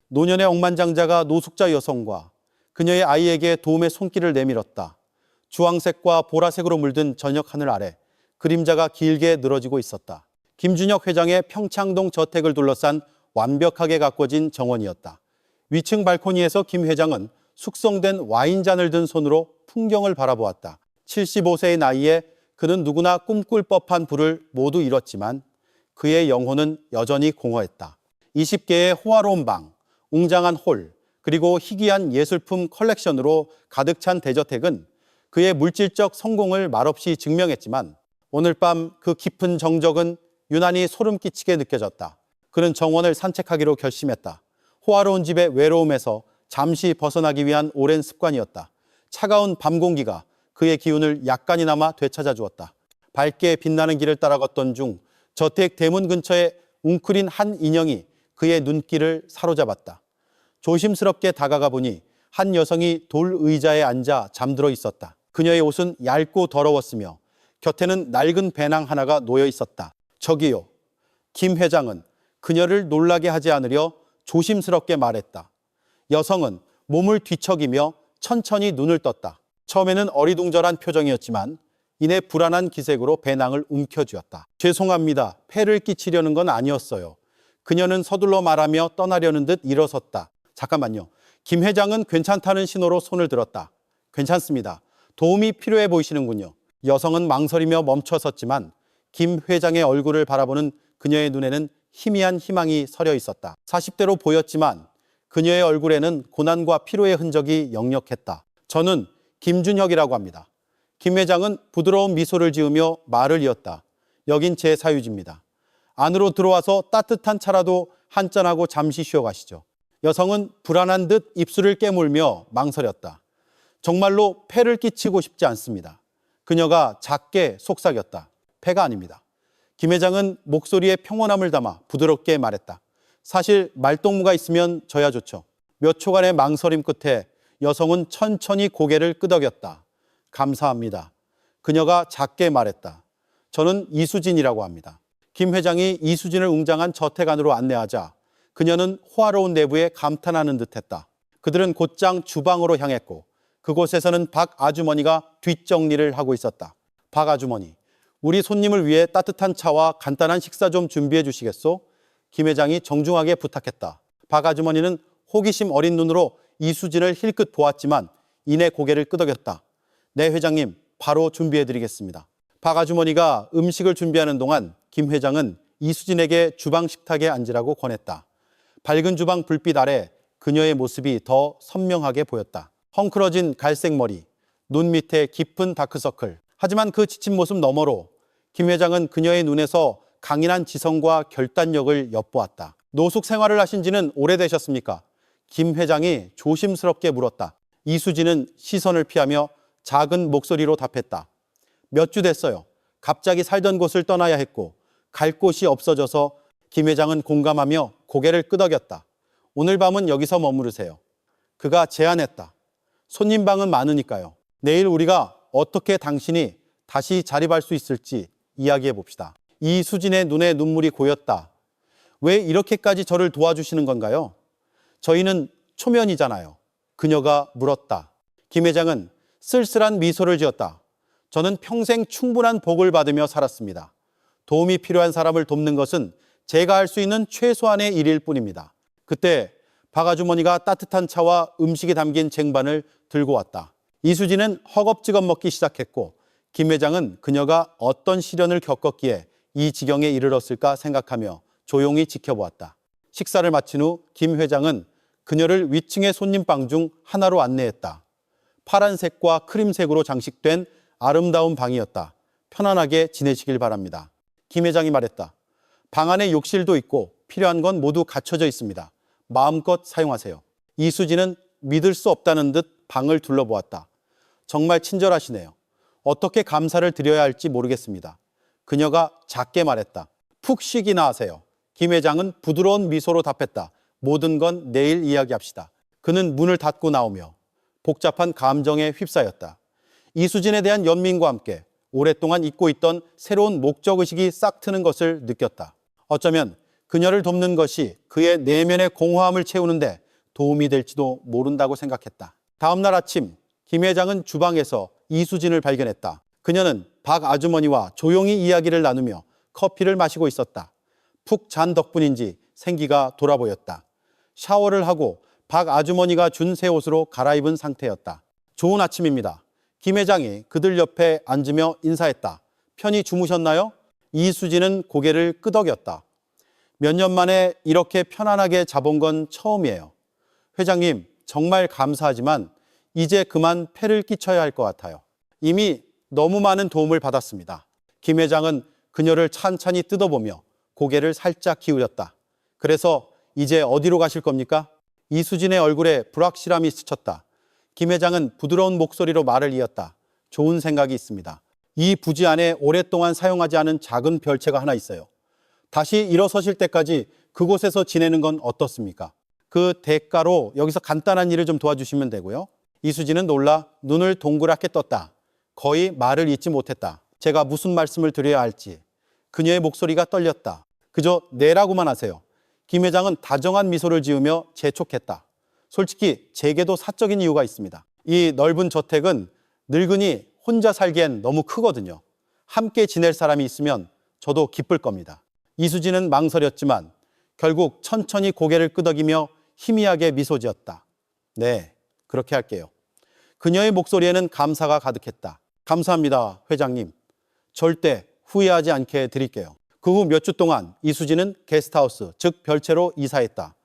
노년의 억만장자가 노숙자 여성과 그녀의 아이에게 도움의 손길을 내밀었다. 주황색과 보라색으로 물든 저녁 하늘 아래 그림자가 길게 늘어지고 있었다. 김준혁 회장의 평창동 저택을 둘러싼 완벽하게 가꿔진 정원이었다. 위층 발코니에서 김 회장은 숙성된 와인잔을 든 손으로 풍경을 바라보았다. 75세의 나이에 그는 누구나 꿈꿀 법한 부를 모두 이뤘지만 그의 영혼은 여전히 공허했다. 20개의 호화로운 방, 웅장한 홀, 그리고 희귀한 예술품 컬렉션으로 가득 찬 대저택은 그의 물질적 성공을 말없이 증명했지만 오늘 밤 그 깊은 정적은 유난히 소름 끼치게 느껴졌다. 그는 정원을 산책하기로 결심했다. 호화로운 집의 외로움에서 잠시 벗어나기 위한 오랜 습관이었다. 차가운 밤 공기가 그의 기운을 약간이나마 되찾아 주었다. 밝게 빛나는 길을 따라 걷던 중 저택 대문 근처에 웅크린 한 인형이 그의 눈길을 사로잡았다. 조심스럽게 다가가 보니 한 여성이 돌 의자에 앉아 잠들어 있었다. 그녀의 옷은 얇고 더러웠으며 곁에는 낡은 배낭 하나가 놓여 있었다. 저기요. 김 회장은 그녀를 놀라게 하지 않으려 조심스럽게 말했다. 여성은 몸을 뒤척이며 천천히 눈을 떴다. 처음에는 어리둥절한 표정이었지만 이내 불안한 기색으로 배낭을 움켜쥐었다. 죄송합니다. 폐를 끼치려는 건 아니었어요. 그녀는 서둘러 말하며 떠나려는 듯 일어섰다. 잠깐만요. 김 회장은 괜찮다는 신호로 손을 들었다. 괜찮습니다. 도움이 필요해 보이시는군요. 여성은 망설이며 멈춰섰지만 김 회장의 얼굴을 바라보는 그녀의 눈에는 희미한 희망이 서려 있었다. 40대로 보였지만 그녀의 얼굴에는 고난과 피로의 흔적이 역력했다. 저는 김준혁이라고 합니다. 김 회장은 부드러운 미소를 지으며 말을 이었다. 여긴 제 사유지입니다. 안으로 들어와서 따뜻한 차라도 한잔하고 잠시 쉬어가시죠. 여성은 불안한 듯 입술을 깨물며 망설였다. 정말로 폐를 끼치고 싶지 않습니다. 그녀가 작게 속삭였다. 폐가 아닙니다. 김 회장은 목소리에 평온함을 담아 부드럽게 말했다. 사실 말동무가 있으면 저야 좋죠. 몇 초간의 망설임 끝에 여성은 천천히 고개를 끄덕였다. 감사합니다. 그녀가 작게 말했다. 저는 이수진이라고 합니다. 김 회장이 이수진을 웅장한 저택 안으로 안내하자 그녀는 호화로운 내부에 감탄하는 듯했다. 그들은 곧장 주방으로 향했고 그곳에서는 박 아주머니가 뒷정리를 하고 있었다. 박 아주머니, 우리 손님을 위해 따뜻한 차와 간단한 식사 좀 준비해 주시겠소? 김 회장이 정중하게 부탁했다. 박 아주머니는 호기심 어린 눈으로 이수진을 힐끗 보았지만 이내 고개를 끄덕였다. 네 회장님, 바로 준비해 드리겠습니다. 박 아주머니가 음식을 준비하는 동안 김 회장은 이수진에게 주방 식탁에 앉으라고 권했다. 밝은 주방 불빛 아래 그녀의 모습이 더 선명하게 보였다. 헝클어진 갈색 머리, 눈 밑에 깊은 다크서클. 하지만 그 지친 모습 너머로 김 회장은 그녀의 눈에서 강인한 지성과 결단력을 엿보았다. 노숙 생활을 하신 지는 오래되셨습니까? 김 회장이 조심스럽게 물었다. 이수진은 시선을 피하며 작은 목소리로 답했다. 몇 주 됐어요. 갑자기 살던 곳을 떠나야 했고 갈 곳이 없어져서 김 회장은 공감하며 고개를 끄덕였다. 오늘 밤은 여기서 머무르세요. 그가 제안했다. 손님 방은 많으니까요. 내일 우리가 어떻게 당신이 다시 자립할 수 있을지 이야기해 봅시다. 이수진의 눈에 눈물이 고였다. 왜 이렇게까지 저를 도와주시는 건가요? 저희는 초면이잖아요. 그녀가 물었다. 김 회장은 쓸쓸한 미소를 지었다. 저는 평생 충분한 복을 받으며 살았습니다. 도움이 필요한 사람을 돕는 것은 제가 할 수 있는 최소한의 일일 뿐입니다. 그때 박 아주머니가 따뜻한 차와 음식이 담긴 쟁반을 들고 왔다. 이수진은 허겁지겁 먹기 시작했고 김 회장은 그녀가 어떤 시련을 겪었기에 이 지경에 이르렀을까 생각하며 조용히 지켜보았다. 식사를 마친 후 김 회장은 그녀를 위층의 손님방 중 하나로 안내했다. 파란색과 크림색으로 장식된 아름다운 방이었다. 편안하게 지내시길 바랍니다. 김 회장이 말했다. 방 안에 욕실도 있고 필요한 건 모두 갖춰져 있습니다. 마음껏 사용하세요. 이수진은 믿을 수 없다는 듯 방을 둘러보았다. 정말 친절하시네요. 어떻게 감사를 드려야 할지 모르겠습니다. 그녀가 작게 말했다. 푹 쉬기나 하세요. 김 회장은 부드러운 미소로 답했다. 모든 건 내일 이야기합시다. 그는 문을 닫고 나오며 복잡한 감정에 휩싸였다. 이수진에 대한 연민과 함께 오랫동안 잊고 있던 새로운 목적의식이 싹 트는 것을 느꼈다. 어쩌면 그녀를 돕는 것이 그의 내면의 공허함을 채우는데 도움이 될지도 모른다고 생각했다. 다음 날 아침 김 회장은 주방에서 이수진을 발견했다. 그녀는 박 아주머니와 조용히 이야기를 나누며 커피를 마시고 있었다. 푹 잔 덕분인지 생기가 돌아 보였다. 샤워를 하고 박 아주머니가 준 새 옷으로 갈아입은 상태였다. 좋은 아침입니다. 김 회장이 그들 옆에 앉으며 인사했다. 편히 주무셨나요? 이수진은 고개를 끄덕였다. 몇 년 만에 이렇게 편안하게 자본 건 처음이에요. 회장님, 정말 감사하지만 이제 그만 폐를 끼쳐야 할 것 같아요. 이미 너무 많은 도움을 받았습니다. 김 회장은 그녀를 찬찬히 뜯어보며 고개를 살짝 기울였다. 그래서 이제 어디로 가실 겁니까? 이수진의 얼굴에 불확실함이 스쳤다. 김 회장은 부드러운 목소리로 말을 이었다. 좋은 생각이 있습니다. 이 부지 안에 오랫동안 사용하지 않은 작은 별채가 하나 있어요. 다시 일어서실 때까지 그곳에서 지내는 건 어떻습니까? 그 대가로 여기서 간단한 일을 좀 도와주시면 되고요. 이수진은 놀라 눈을 동그랗게 떴다. 거의 말을 잇지 못했다. 제가 무슨 말씀을 드려야 할지. 그녀의 목소리가 떨렸다. 그저 네라고만 하세요. 김 회장은 다정한 미소를 지으며 재촉했다. 솔직히 제게도 사적인 이유가 있습니다. 이 넓은 저택은 늙은이 혼자 살기엔 너무 크거든요. 함께 지낼 사람이 있으면 저도 기쁠 겁니다. 이수진은 망설였지만 결국 천천히 고개를 끄덕이며 희미하게 미소 지었다. 네, 그렇게 할게요. 그녀의 목소리에는 감사가 가득했다. 감사합니다, 회장님. 절대 후회하지 않게 드릴게요. 그 후 몇 주 동안 이수진은 게스트하우스, 즉 별채로 이사했다.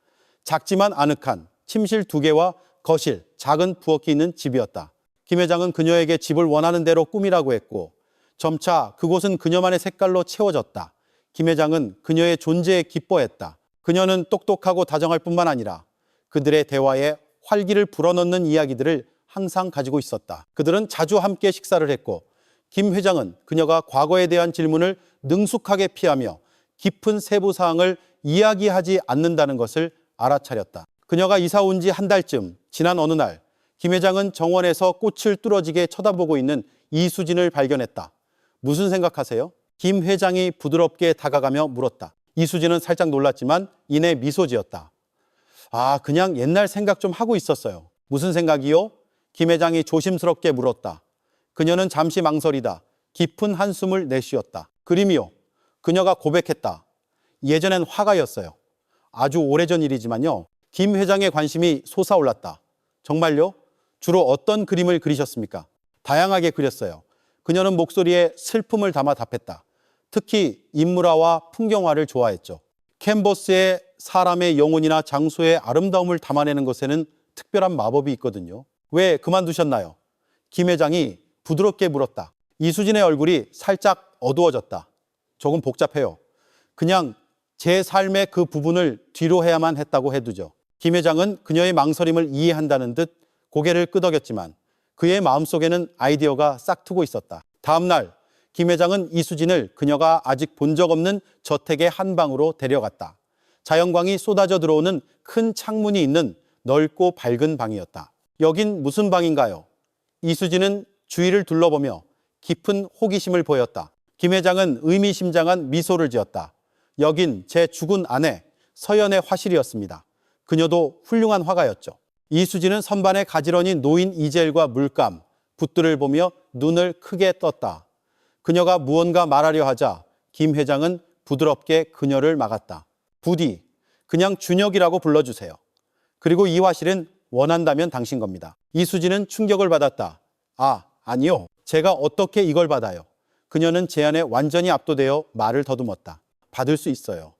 작지만 아늑한 침실 2개와 거실, 작은 부엌이 있는 집이었다. 김 회장은 그녀에게 집을 원하는 대로 꾸미라고 했고 점차 그곳은 그녀만의 색깔로 채워졌다. 김 회장은 그녀의 존재에 기뻐했다. 그녀는 똑똑하고 다정할 뿐만 아니라 그들의 대화에 활기를 불어넣는 이야기들을 항상 가지고 있었다. 그들은 자주 함께 식사를 했고 김 회장은 그녀가 과거에 대한 질문을 능숙하게 피하며 깊은 세부 사항을 이야기하지 않는다는 것을 알아차렸다. 그녀가 이사 온 지 한 달쯤 지난 어느 날 김 회장은 정원에서 꽃을 뚫어지게 쳐다보고 있는 이수진을 발견했다. 무슨 생각하세요? 김 회장이 부드럽게 다가가며 물었다. 이수진은 살짝 놀랐지만 이내 미소 지었다. 아, 그냥 옛날 생각 좀 하고 있었어요. 무슨 생각이요? 김 회장이 조심스럽게 물었다. 그녀는 잠시 망설이다 깊은 한숨을 내쉬었다. 그림이요. 그녀가 고백했다. 예전엔 화가였어요. 아주 오래전 일이지만요. 김 회장의 관심이 솟아올랐다. 정말요? 주로 어떤 그림을 그리셨습니까? 다양하게 그렸어요. 그녀는 목소리에 슬픔을 담아 답했다. 특히 인물화와 풍경화를 좋아했죠. 캔버스에 사람의 영혼이나 장소의 아름다움을 담아내는 것에는 특별한 마법이 있거든요. 왜 그만두셨나요? 김 회장이 부드럽게 물었다. 이수진의 얼굴이 살짝 어두워졌다. 조금 복잡해요. 그냥 제 삶의 그 부분을 뒤로 해야만 했다고 해두죠. 김 회장은 그녀의 망설임을 이해한다는 듯 고개를 끄덕였지만 그의 마음속에는 아이디어가 싹트고 있었다. 다음 날 김 회장은 이수진을 그녀가 아직 본 적 없는 저택의 한 방으로 데려갔다. 자연광이 쏟아져 들어오는 큰 창문이 있는 넓고 밝은 방이었다. 여긴 무슨 방인가요? 이수진은 주위를 둘러보며 깊은 호기심을 보였다. 김 회장은 의미심장한 미소를 지었다. 여긴 제 죽은 아내 서연의 화실이었습니다. 그녀도 훌륭한 화가였죠. 이수진은 선반에 가지런히 놓인 이젤과 물감, 붓들을 보며 눈을 크게 떴다. 그녀가 무언가 말하려 하자 김 회장은 부드럽게 그녀를 막았다. 부디 그냥 준혁이라고 불러주세요. 그리고 이 화실은 원한다면 당신 겁니다. 이수진은 충격을 받았다. 아, 아니요. 제가 어떻게 이걸 받아요? 그녀는 제안에 완전히 압도되어 말을 더듬었다. 받을 수 있어요.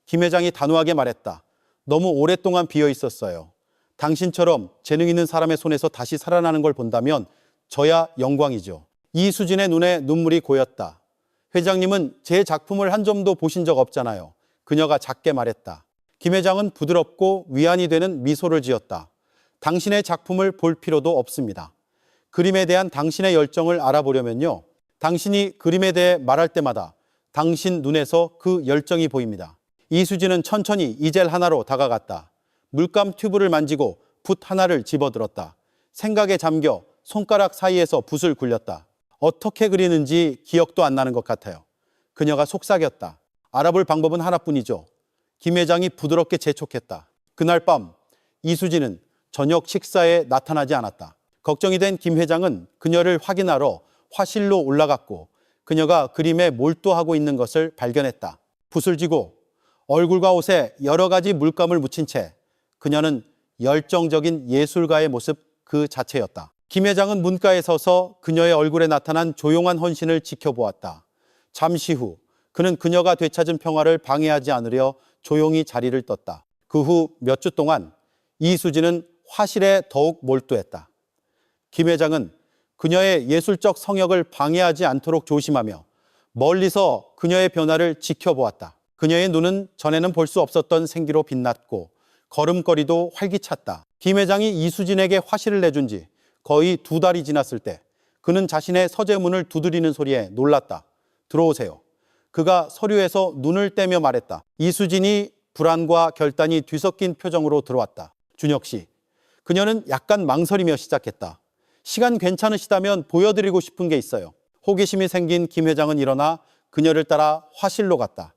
김 회장이 단호하게 말했다. 너무 오랫동안 비어 있었어요. 당신처럼 재능 있는 사람의 손에서 다시 살아나는 걸 본다면 저야 영광이죠. 이수진의 눈에 눈물이 고였다. 회장님은 제 작품을 한 점도 보신 적 없잖아요. 그녀가 작게 말했다. 김 회장은 부드럽고 위안이 되는 미소를 지었다. 당신의 작품을 볼 필요도 없습니다. 그림에 대한 당신의 열정을 알아보려면요. 당신이 그림에 대해 말할 때마다 당신 눈에서 그 열정이 보입니다. 이수진은 천천히 이젤 하나로 다가갔다. 물감 튜브를 만지고 붓 하나를 집어들었다. 생각에 잠겨 손가락 사이에서 붓을 굴렸다. 어떻게 그리는지 기억도 안 나는 것 같아요. 그녀가 속삭였다. 알아볼 방법은 하나뿐이죠. 김 회장이 부드럽게 재촉했다. 그날 밤 이수진은 저녁 식사에 나타나지 않았다. 걱정이 된 김 회장은 그녀를 확인하러 화실로 올라갔고 그녀가 그림에 몰두하고 있는 것을 발견했다. 붓을 쥐고 얼굴과 옷에 여러 가지 물감을 묻힌 채 그녀는 열정적인 예술가의 모습 그 자체였다. 김 회장은 문가에 서서 그녀의 얼굴에 나타난 조용한 헌신을 지켜보았다. 잠시 후 그는 그녀가 되찾은 평화를 방해하지 않으려 조용히 자리를 떴다. 그 후 몇 주 동안 이수진은 화실에 더욱 몰두했다. 김 회장은 그녀의 예술적 성역을 방해하지 않도록 조심하며 멀리서 그녀의 변화를 지켜보았다. 그녀의 눈은 전에는 볼 수 없었던 생기로 빛났고 걸음걸이도 활기찼다. 김 회장이 이수진에게 화실을 내준 지 거의 2달이 지났을 때 그는 자신의 서재문을 두드리는 소리에 놀랐다. 들어오세요. 그가 서류에서 눈을 떼며 말했다. 이수진이 불안과 결단이 뒤섞인 표정으로 들어왔다. 준혁 씨. 그녀는 약간 망설이며 시작했다. 시간 괜찮으시다면 보여드리고 싶은 게 있어요. 호기심이 생긴 김 회장은 일어나 그녀를 따라 화실로 갔다.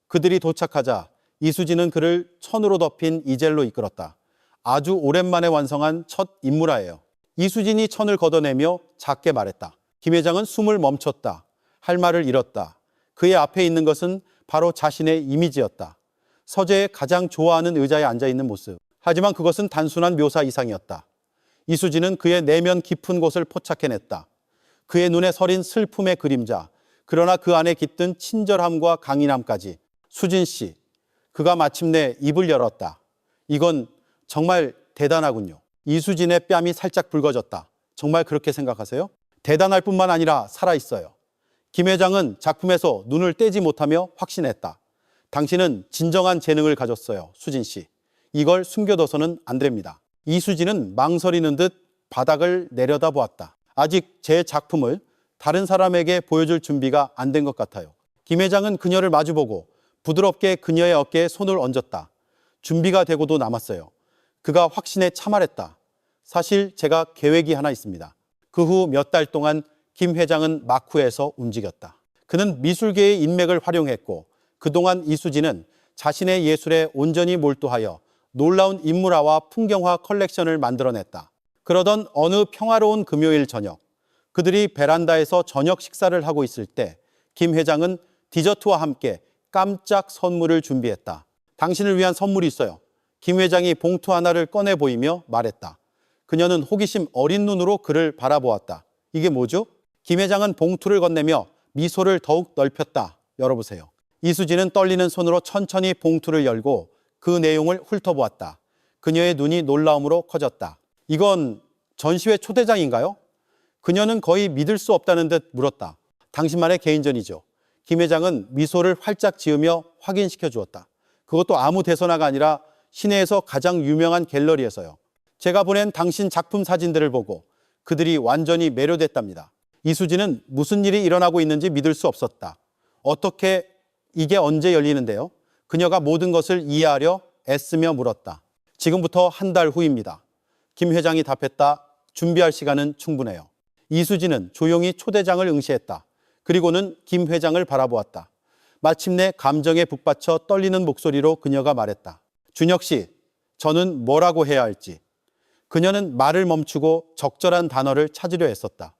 그들이 도착하자 이수진은 그를 천으로 덮인 이젤로 이끌었다. 아주 오랜만에 완성한 첫 인물화예요. 이수진이 천을 걷어내며 작게 말했다. 김 회장은 숨을 멈췄다. 할 말을 잃었다. 그의 앞에 있는 것은 바로 자신의 이미지였다. 서재에 가장 좋아하는 의자에 앉아있는 모습. 하지만 그것은 단순한 묘사 이상이었다. 이수진은 그의 내면 깊은 곳을 포착해냈다. 그의 눈에 서린 슬픔의 그림자, 그러나 그 안에 깃든 친절함과 강인함까지. 수진 씨, 그가 마침내 입을 열었다. 이건 정말 대단하군요. 이수진의 뺨이 살짝 붉어졌다. 정말 그렇게 생각하세요? 대단할 뿐만 아니라 살아있어요. 김 회장은 작품에서 눈을 떼지 못하며 확신했다. 당신은 진정한 재능을 가졌어요, 수진 씨. 이걸 숨겨둬서는 안 됩니다. 이수진은 망설이는 듯 바닥을 내려다보았다. 아직 제 작품을 다른 사람에게 보여줄 준비가 안 된 것 같아요. 김 회장은 그녀를 마주보고 부드럽게 그녀의 어깨에 손을 얹었다. 준비가 되고도 남았어요. 그가 확신에 차말했다. 사실 제가 계획이 하나 있습니다. 그 후 몇 달 동안 김 회장은 마쿠에서 움직였다. 그는 미술계의 인맥을 활용했고 그동안 이수진은 자신의 예술에 온전히 몰두하여 놀라운 인물화와 풍경화 컬렉션을 만들어냈다. 그러던 어느 평화로운 금요일 저녁, 그들이 베란다에서 저녁 식사를 하고 있을 때 김 회장은 디저트와 함께 깜짝 선물을 준비했다. 당신을 위한 선물이 있어요. 김 회장이 봉투 하나를 꺼내 보이며 말했다. 그녀는 호기심 어린 눈으로 그를 바라보았다. 이게 뭐죠? 김 회장은 봉투를 건네며 미소를 더욱 넓혔다. 열어보세요. 이수진은 떨리는 손으로 천천히 봉투를 열고 그 내용을 훑어보았다. 그녀의 눈이 놀라움으로 커졌다. 이건 전시회 초대장인가요? 그녀는 거의 믿을 수 없다는 듯 물었다. 당신만의 개인전이죠. 김 회장은 미소를 활짝 지으며 확인시켜 주었다. 그것도 아무 데서나가 아니라 시내에서 가장 유명한 갤러리에서요. 제가 보낸 당신 작품 사진들을 보고 그들이 완전히 매료됐답니다. 이수진은 무슨 일이 일어나고 있는지 믿을 수 없었다. 어떻게 이게 언제 열리는데요? 그녀가 모든 것을 이해하려 애쓰며 물었다. 지금부터 한 달 후입니다. 김 회장이 답했다. 준비할 시간은 충분해요. 이수진은 조용히 초대장을 응시했다. 그리고는 김 회장을 바라보았다. 마침내 감정에 북받쳐 떨리는 목소리로 그녀가 말했다. 준혁 씨, 저는 뭐라고 해야 할지. 그녀는 말을 멈추고 적절한 단어를 찾으려 했었다.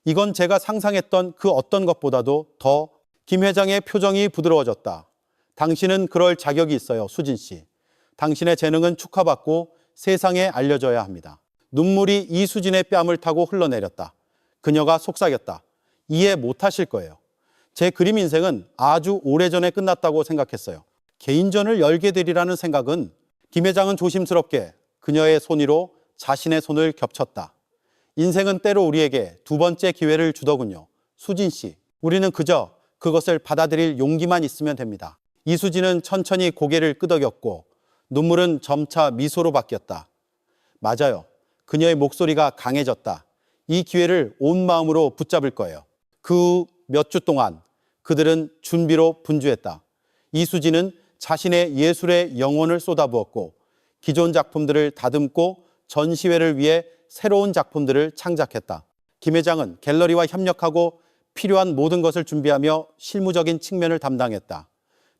이건 제가 상상했던 그 어떤 것보다도 더. 김 회장의 표정이 부드러워졌다. 당신은 그럴 자격이 있어요, 수진 씨. 당신의 재능은 축하받고 세상에 알려져야 합니다. 눈물이 이수진의 뺨을 타고 흘러내렸다. 그녀가 속삭였다. 이해 못하실 거예요. 제 그림 인생은 아주 오래전에 끝났다고 생각했어요. 개인전을 열게 되리라는 생각은. 김 회장은 조심스럽게 그녀의 손 위로 자신의 손을 겹쳤다. 인생은 때로 우리에게 두 번째 기회를 주더군요. 수진 씨, 우리는 그저 그것을 받아들일 용기만 있으면 됩니다. 이수진은 천천히 고개를 끄덕였고 눈물은 점차 미소로 바뀌었다. 맞아요. 그녀의 목소리가 강해졌다. 이 기회를 온 마음으로 붙잡을 거예요. 그 몇 주 동안 그들은 준비로 분주했다. 이수진은 자신의 예술에 영혼을 쏟아부었고 기존 작품들을 다듬고 전시회를 위해 새로운 작품들을 창작했다. 김 회장은 갤러리와 협력하고 필요한 모든 것을 준비하며 실무적인 측면을 담당했다.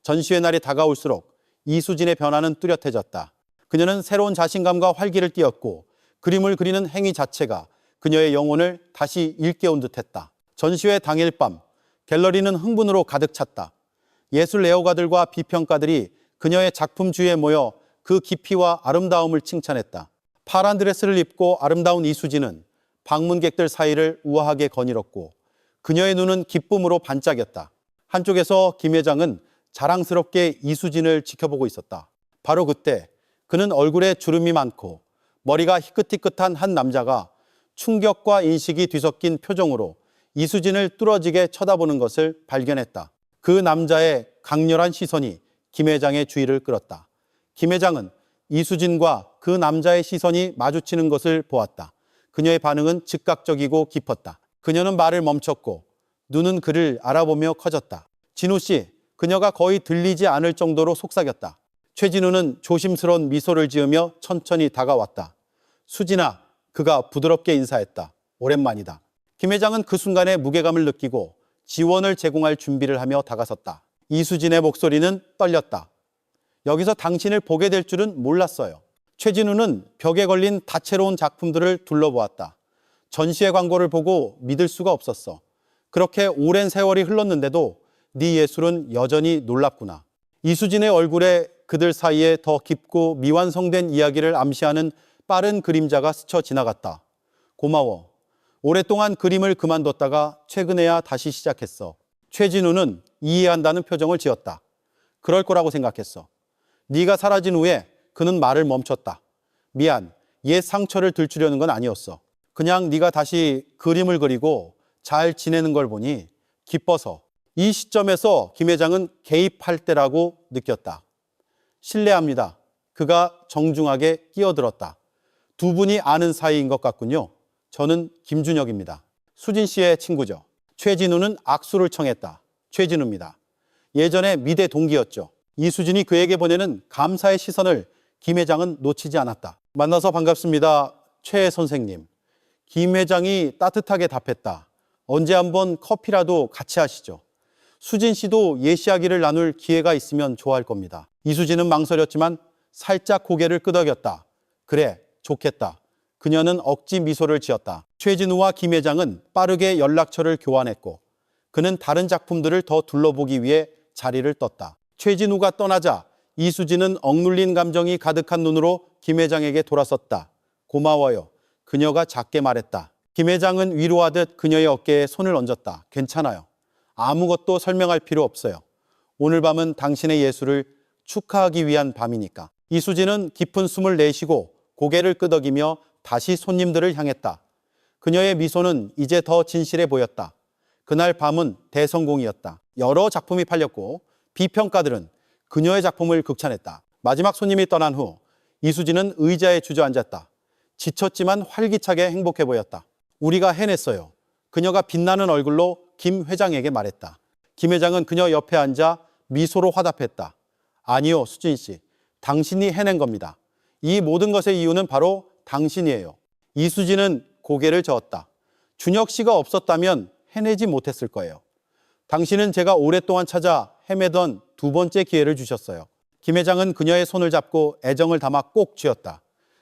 전시회 날이 다가올수록 이수진의 변화는 뚜렷해졌다. 그녀는 새로운 자신감과 활기를 띠었고 그림을 그리는 행위 자체가 그녀의 영혼을 다시 일깨운 듯했다. 전시회 당일 밤 갤러리는 흥분으로 가득 찼다. 예술 애호가들과 비평가들이 그녀의 작품 주위에 모여 그 깊이와 아름다움을 칭찬했다. 파란 드레스를 입고 아름다운 이수진은 방문객들 사이를 우아하게 거닐었고 그녀의 눈은 기쁨으로 반짝였다. 한쪽에서 김 회장은 자랑스럽게 이수진을 지켜보고 있었다. 바로 그때 그는 얼굴에 주름이 많고 머리가 희끗희끗한 한 남자가 충격과 인식이 뒤섞인 표정으로 이수진을 뚫어지게 쳐다보는 것을 발견했다. 그 남자의 강렬한 시선이 김 회장의 주의를 끌었다. 김 회장은 이수진과 그 남자의 시선이 마주치는 것을 보았다. 그녀의 반응은 즉각적이고 깊었다. 그녀는 말을 멈췄고 눈은 그를 알아보며 커졌다. 진우 씨, 그녀가 거의 들리지 않을 정도로 속삭였다. 최진우는 조심스러운 미소를 지으며 천천히 다가왔다. 수진아, 그가 부드럽게 인사했다. 오랜만이다. 김 회장은 그 순간에 무게감을 느끼고 지원을 제공할 준비를 하며 다가섰다. 이수진의 목소리는 떨렸다. 여기서 당신을 보게 될 줄은 몰랐어요. 최진우는 벽에 걸린 다채로운 작품들을 둘러보았다. 전시회 광고를 보고 믿을 수가 없었어. 그렇게 오랜 세월이 흘렀는데도 네 예술은 여전히 놀랍구나. 이수진의 얼굴에 그들 사이에 더 깊고 미완성된 이야기를 암시하는 빠른 그림자가 스쳐 지나갔다. 고마워. 오랫동안 그림을 그만뒀다가 최근에야 다시 시작했어. 최진우는 이해한다는 표정을 지었다. 그럴 거라고 생각했어. 네가 사라진 후에 그는 말을 멈췄다. 미안, 옛 상처를 들추려는 건 아니었어. 그냥 네가 다시 그림을 그리고 잘 지내는 걸 보니 기뻐서. 이 시점에서 김 회장은 개입할 때라고 느꼈다. 실례합니다. 그가 정중하게 끼어들었다. 두 분이 아는 사이인 것 같군요. 저는 김준혁입니다. 수진 씨의 친구죠. 최진우는 악수를 청했다. 최진우입니다. 예전에 미대 동기였죠. 이수진이 그에게 보내는 감사의 시선을 김 회장은 놓치지 않았다. 만나서 반갑습니다. 최 선생님. 김 회장이 따뜻하게 답했다. 언제 한번 커피라도 같이 하시죠. 수진 씨도 예시하기를 나눌 기회가 있으면 좋아할 겁니다. 이수진은 망설였지만 살짝 고개를 끄덕였다. 그래, 좋겠다. 그녀는 억지 미소를 지었다. 최진우와 김 회장은 빠르게 연락처를 교환했고 그는 다른 작품들을 더 둘러보기 위해 자리를 떴다. 최진우가 떠나자 이수진은 억눌린 감정이 가득한 눈으로 김 회장에게 돌아섰다. 고마워요. 그녀가 작게 말했다. 김 회장은 위로하듯 그녀의 어깨에 손을 얹었다. 괜찮아요. 아무것도 설명할 필요 없어요. 오늘 밤은 당신의 예술을 축하하기 위한 밤이니까. 이수진은 깊은 숨을 내쉬고 고개를 끄덕이며 다시 손님들을 향했다. 그녀의 미소는 이제 더 진실해 보였다. 그날 밤은 대성공이었다. 여러 작품이 팔렸고 비평가들은 그녀의 작품을 극찬했다. 마지막 손님이 떠난 후 이수진은 의자에 주저앉았다. 지쳤지만 활기차게 행복해 보였다. 우리가 해냈어요. 그녀가 빛나는 얼굴로 김 회장에게 말했다. 김 회장은 그녀 옆에 앉아 미소로 화답했다. 아니요, 수진 씨. 당신이 해낸 겁니다. 이 모든 것의 이유는 바로 당신이에요. 이수진은 고개를 저었다. 준혁 씨가 없었다면 해내지 못했을 거예요. 당신은 제가 오랫동안 찾아 헤매던 두 번째 기회를 주셨어요. 김 회장은 그녀의 손을 잡고 애정을 담아 꼭 쥐었다.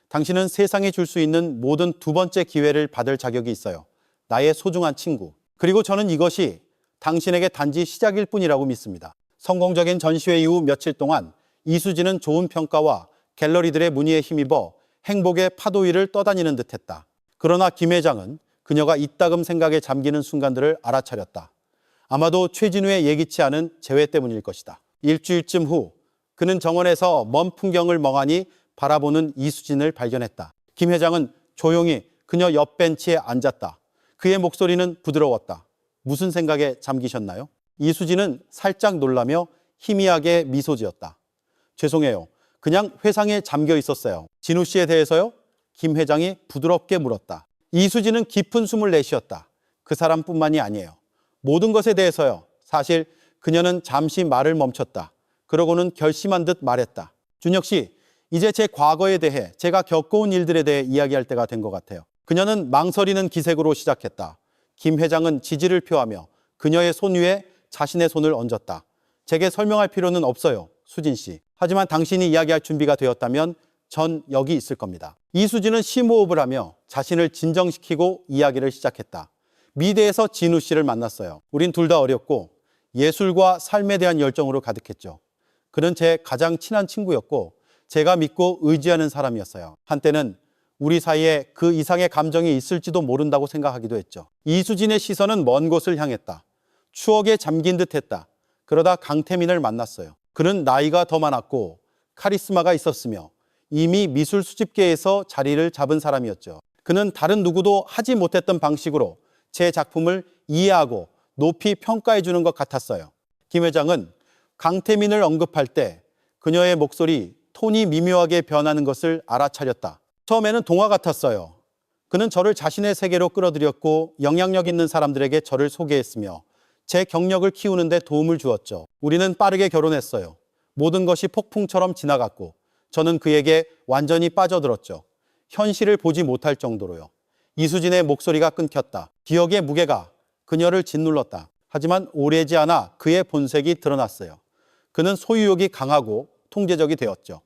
당신은 세상이 줄 수 있는 모든 두 번째 기회를 받을 자격이 있어요. 나의 소중한 친구. 그리고 저는 이것이 당신에게 단지 시작일 뿐이라고 믿습니다. 성공적인 전시회 이후 며칠 동안 이수진은 좋은 평가와 갤러리들의 문의에 힘입어 행복의 파도 위를 떠다니는 듯했다. 그러나 김 회장은 그녀가 이따금 생각에 잠기는 순간들을 알아차렸다. 아마도 최진우의 예기치 않은 재회 때문일 것이다. 일주일쯤 후 그는 정원에서 먼 풍경을 멍하니 바라보는 이수진을 발견했다. 김 회장은 조용히 그녀 옆 벤치에 앉았다. 그의 목소리는 부드러웠다. 무슨 생각에 잠기셨나요? 이수진은 살짝 놀라며 희미하게 미소 지었다. 죄송해요. 그냥 회상에 잠겨 있었어요. 진우 씨에 대해서요? 김 회장이 부드럽게 물었다. 이수진은 깊은 숨을 내쉬었다. 그 사람뿐만이 아니에요. 모든 것에 대해서요. 사실 그녀는 잠시 말을 멈췄다. 그러고는 결심한 듯 말했다. 준혁 씨, 이제 제 과거에 대해 제가 겪어온 일들에 대해 이야기할 때가 된 것 같아요. 그녀는 망설이는 기색으로 시작했다. 김 회장은 지지를 표하며 그녀의 손 위에 자신의 손을 얹었다. 제게 설명할 필요는 없어요, 수진 씨. 하지만 당신이 이야기할 준비가 되었다면 전 여기 있을 겁니다. 이수진은 심호흡을 하며 자신을 진정시키고 이야기를 시작했다. 미대에서 진우 씨를 만났어요. 우린 둘 다 어렸고 예술과 삶에 대한 열정으로 가득했죠. 그는 제 가장 친한 친구였고 제가 믿고 의지하는 사람이었어요. 한때는 우리 사이에 그 이상의 감정이 있을지도 모른다고 생각하기도 했죠. 이수진의 시선은 먼 곳을 향했다. 추억에 잠긴 듯 했다. 그러다 강태민을 만났어요. 그는 나이가 더 많았고 카리스마가 있었으며 이미 미술 수집계에서 자리를 잡은 사람이었죠. 그는 다른 누구도 하지 못했던 방식으로 제 작품을 이해하고 높이 평가해 주는 것 같았어요. 김 회장은 강태민을 언급할 때 그녀의 목소리, 톤이 미묘하게 변하는 것을 알아차렸다. 처음에는 동화 같았어요. 그는 저를 자신의 세계로 끌어들였고 영향력 있는 사람들에게 저를 소개했으며 제 경력을 키우는 데 도움을 주었죠. 우리는 빠르게 결혼했어요. 모든 것이 폭풍처럼 지나갔고 저는 그에게 완전히 빠져들었죠. 현실을 보지 못할 정도로요. 이수진의 목소리가 끊겼다. 기억의 무게가 그녀를 짓눌렀다. 하지만 오래지 않아 그의 본색이 드러났어요. 그는 소유욕이 강하고 통제적이 되었죠.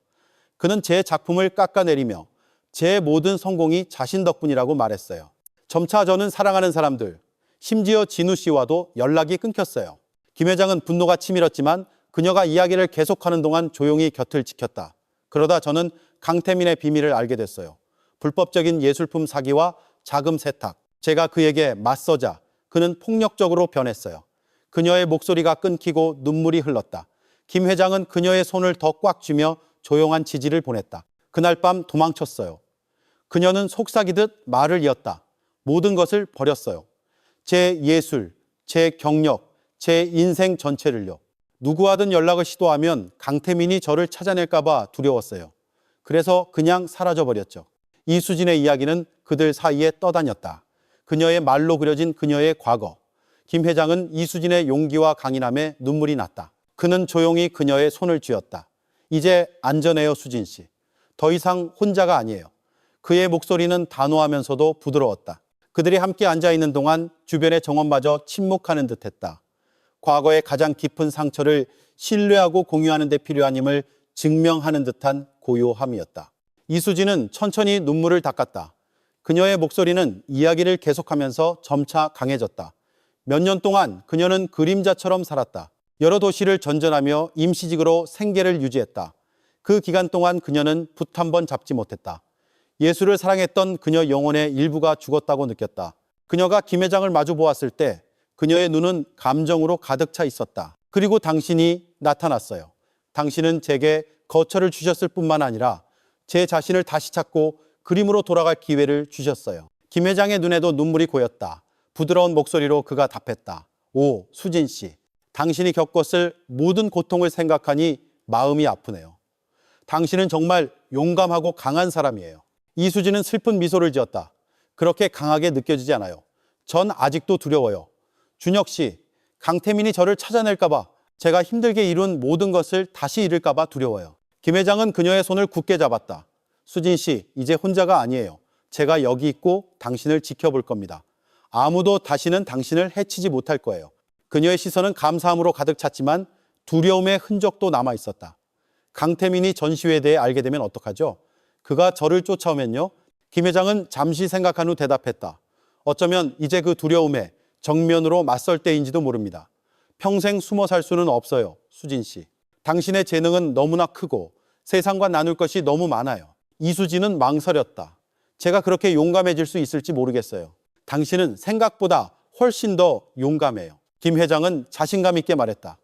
그는 제 작품을 깎아내리며 제 모든 성공이 자신 덕분이라고 말했어요. 점차 저는 사랑하는 사람들, 심지어 진우 씨와도 연락이 끊겼어요. 김 회장은 분노가 치밀었지만 그녀가 이야기를 계속하는 동안 조용히 곁을 지켰다. 그러다 저는 강태민의 비밀을 알게 됐어요. 불법적인 예술품 사기와 자금 세탁. 제가 그에게 맞서자 그는 폭력적으로 변했어요. 그녀의 목소리가 끊기고 눈물이 흘렀다. 김 회장은 그녀의 손을 더 꽉 쥐며 조용한 지지를 보냈다. 그날 밤 도망쳤어요. 그녀는 속삭이듯 말을 이었다. 모든 것을 버렸어요. 제 예술, 제 경력, 제 인생 전체를요. 누구와든 연락을 시도하면 강태민이 저를 찾아낼까 봐 두려웠어요. 그래서 그냥 사라져버렸죠. 이수진의 이야기는 그들 사이에 떠다녔다. 그녀의 말로 그려진 그녀의 과거. 김 회장은 이수진의 용기와 강인함에 눈물이 났다. 그는 조용히 그녀의 손을 쥐었다. 이제 안전해요, 수진 씨. 더 이상 혼자가 아니에요. 그의 목소리는 단호하면서도 부드러웠다. 그들이 함께 앉아있는 동안 주변의 정원마저 침묵하는 듯했다. 과거의 가장 깊은 상처를 신뢰하고 공유하는 데 필요한 힘을 증명하는 듯한 고요함이었다. 이수진은 천천히 눈물을 닦았다. 그녀의 목소리는 이야기를 계속하면서 점차 강해졌다. 몇 년 동안 그녀는 그림자처럼 살았다. 여러 도시를 전전하며 임시직으로 생계를 유지했다. 그 기간 동안 그녀는 붓 한 번 잡지 못했다. 예술을 사랑했던 그녀 영혼의 일부가 죽었다고 느꼈다. 그녀가 김 회장을 마주 보았을 때 그녀의 눈은 감정으로 가득 차 있었다. 그리고 당신이 나타났어요. 당신은 제게 거처를 주셨을 뿐만 아니라 제 자신을 다시 찾고 그림으로 돌아갈 기회를 주셨어요. 김 회장의 눈에도 눈물이 고였다. 부드러운 목소리로 그가 답했다. 오, 수진 씨. 당신이 겪었을 모든 고통을 생각하니 마음이 아프네요. 당신은 정말 용감하고 강한 사람이에요. 이수진은 슬픈 미소를 지었다. 그렇게 강하게 느껴지지 않아요. 전 아직도 두려워요. 준혁 씨, 강태민이 저를 찾아낼까 봐, 제가 힘들게 이룬 모든 것을 다시 잃을까 봐 두려워요. 김 회장은 그녀의 손을 굳게 잡았다. 수진 씨, 이제 혼자가 아니에요. 제가 여기 있고 당신을 지켜볼 겁니다. 아무도 다시는 당신을 해치지 못할 거예요. 그녀의 시선은 감사함으로 가득 찼지만 두려움의 흔적도 남아 있었다. 강태민이 전시회에 대해 알게 되면 어떡하죠? 그가 저를 쫓아오면요? 김 회장은 잠시 생각한 후 대답했다. 어쩌면 이제 그 두려움에 정면으로 맞설 때인지도 모릅니다. 평생 숨어 살 수는 없어요, 수진 씨. 당신의 재능은 너무나 크고 세상과 나눌 것이 너무 많아요. 이수진은 망설였다. 제가 그렇게 용감해질 수 있을지 모르겠어요. 당신은 생각보다 훨씬 더 용감해요. 김 회장은 자신감 있게 말했다.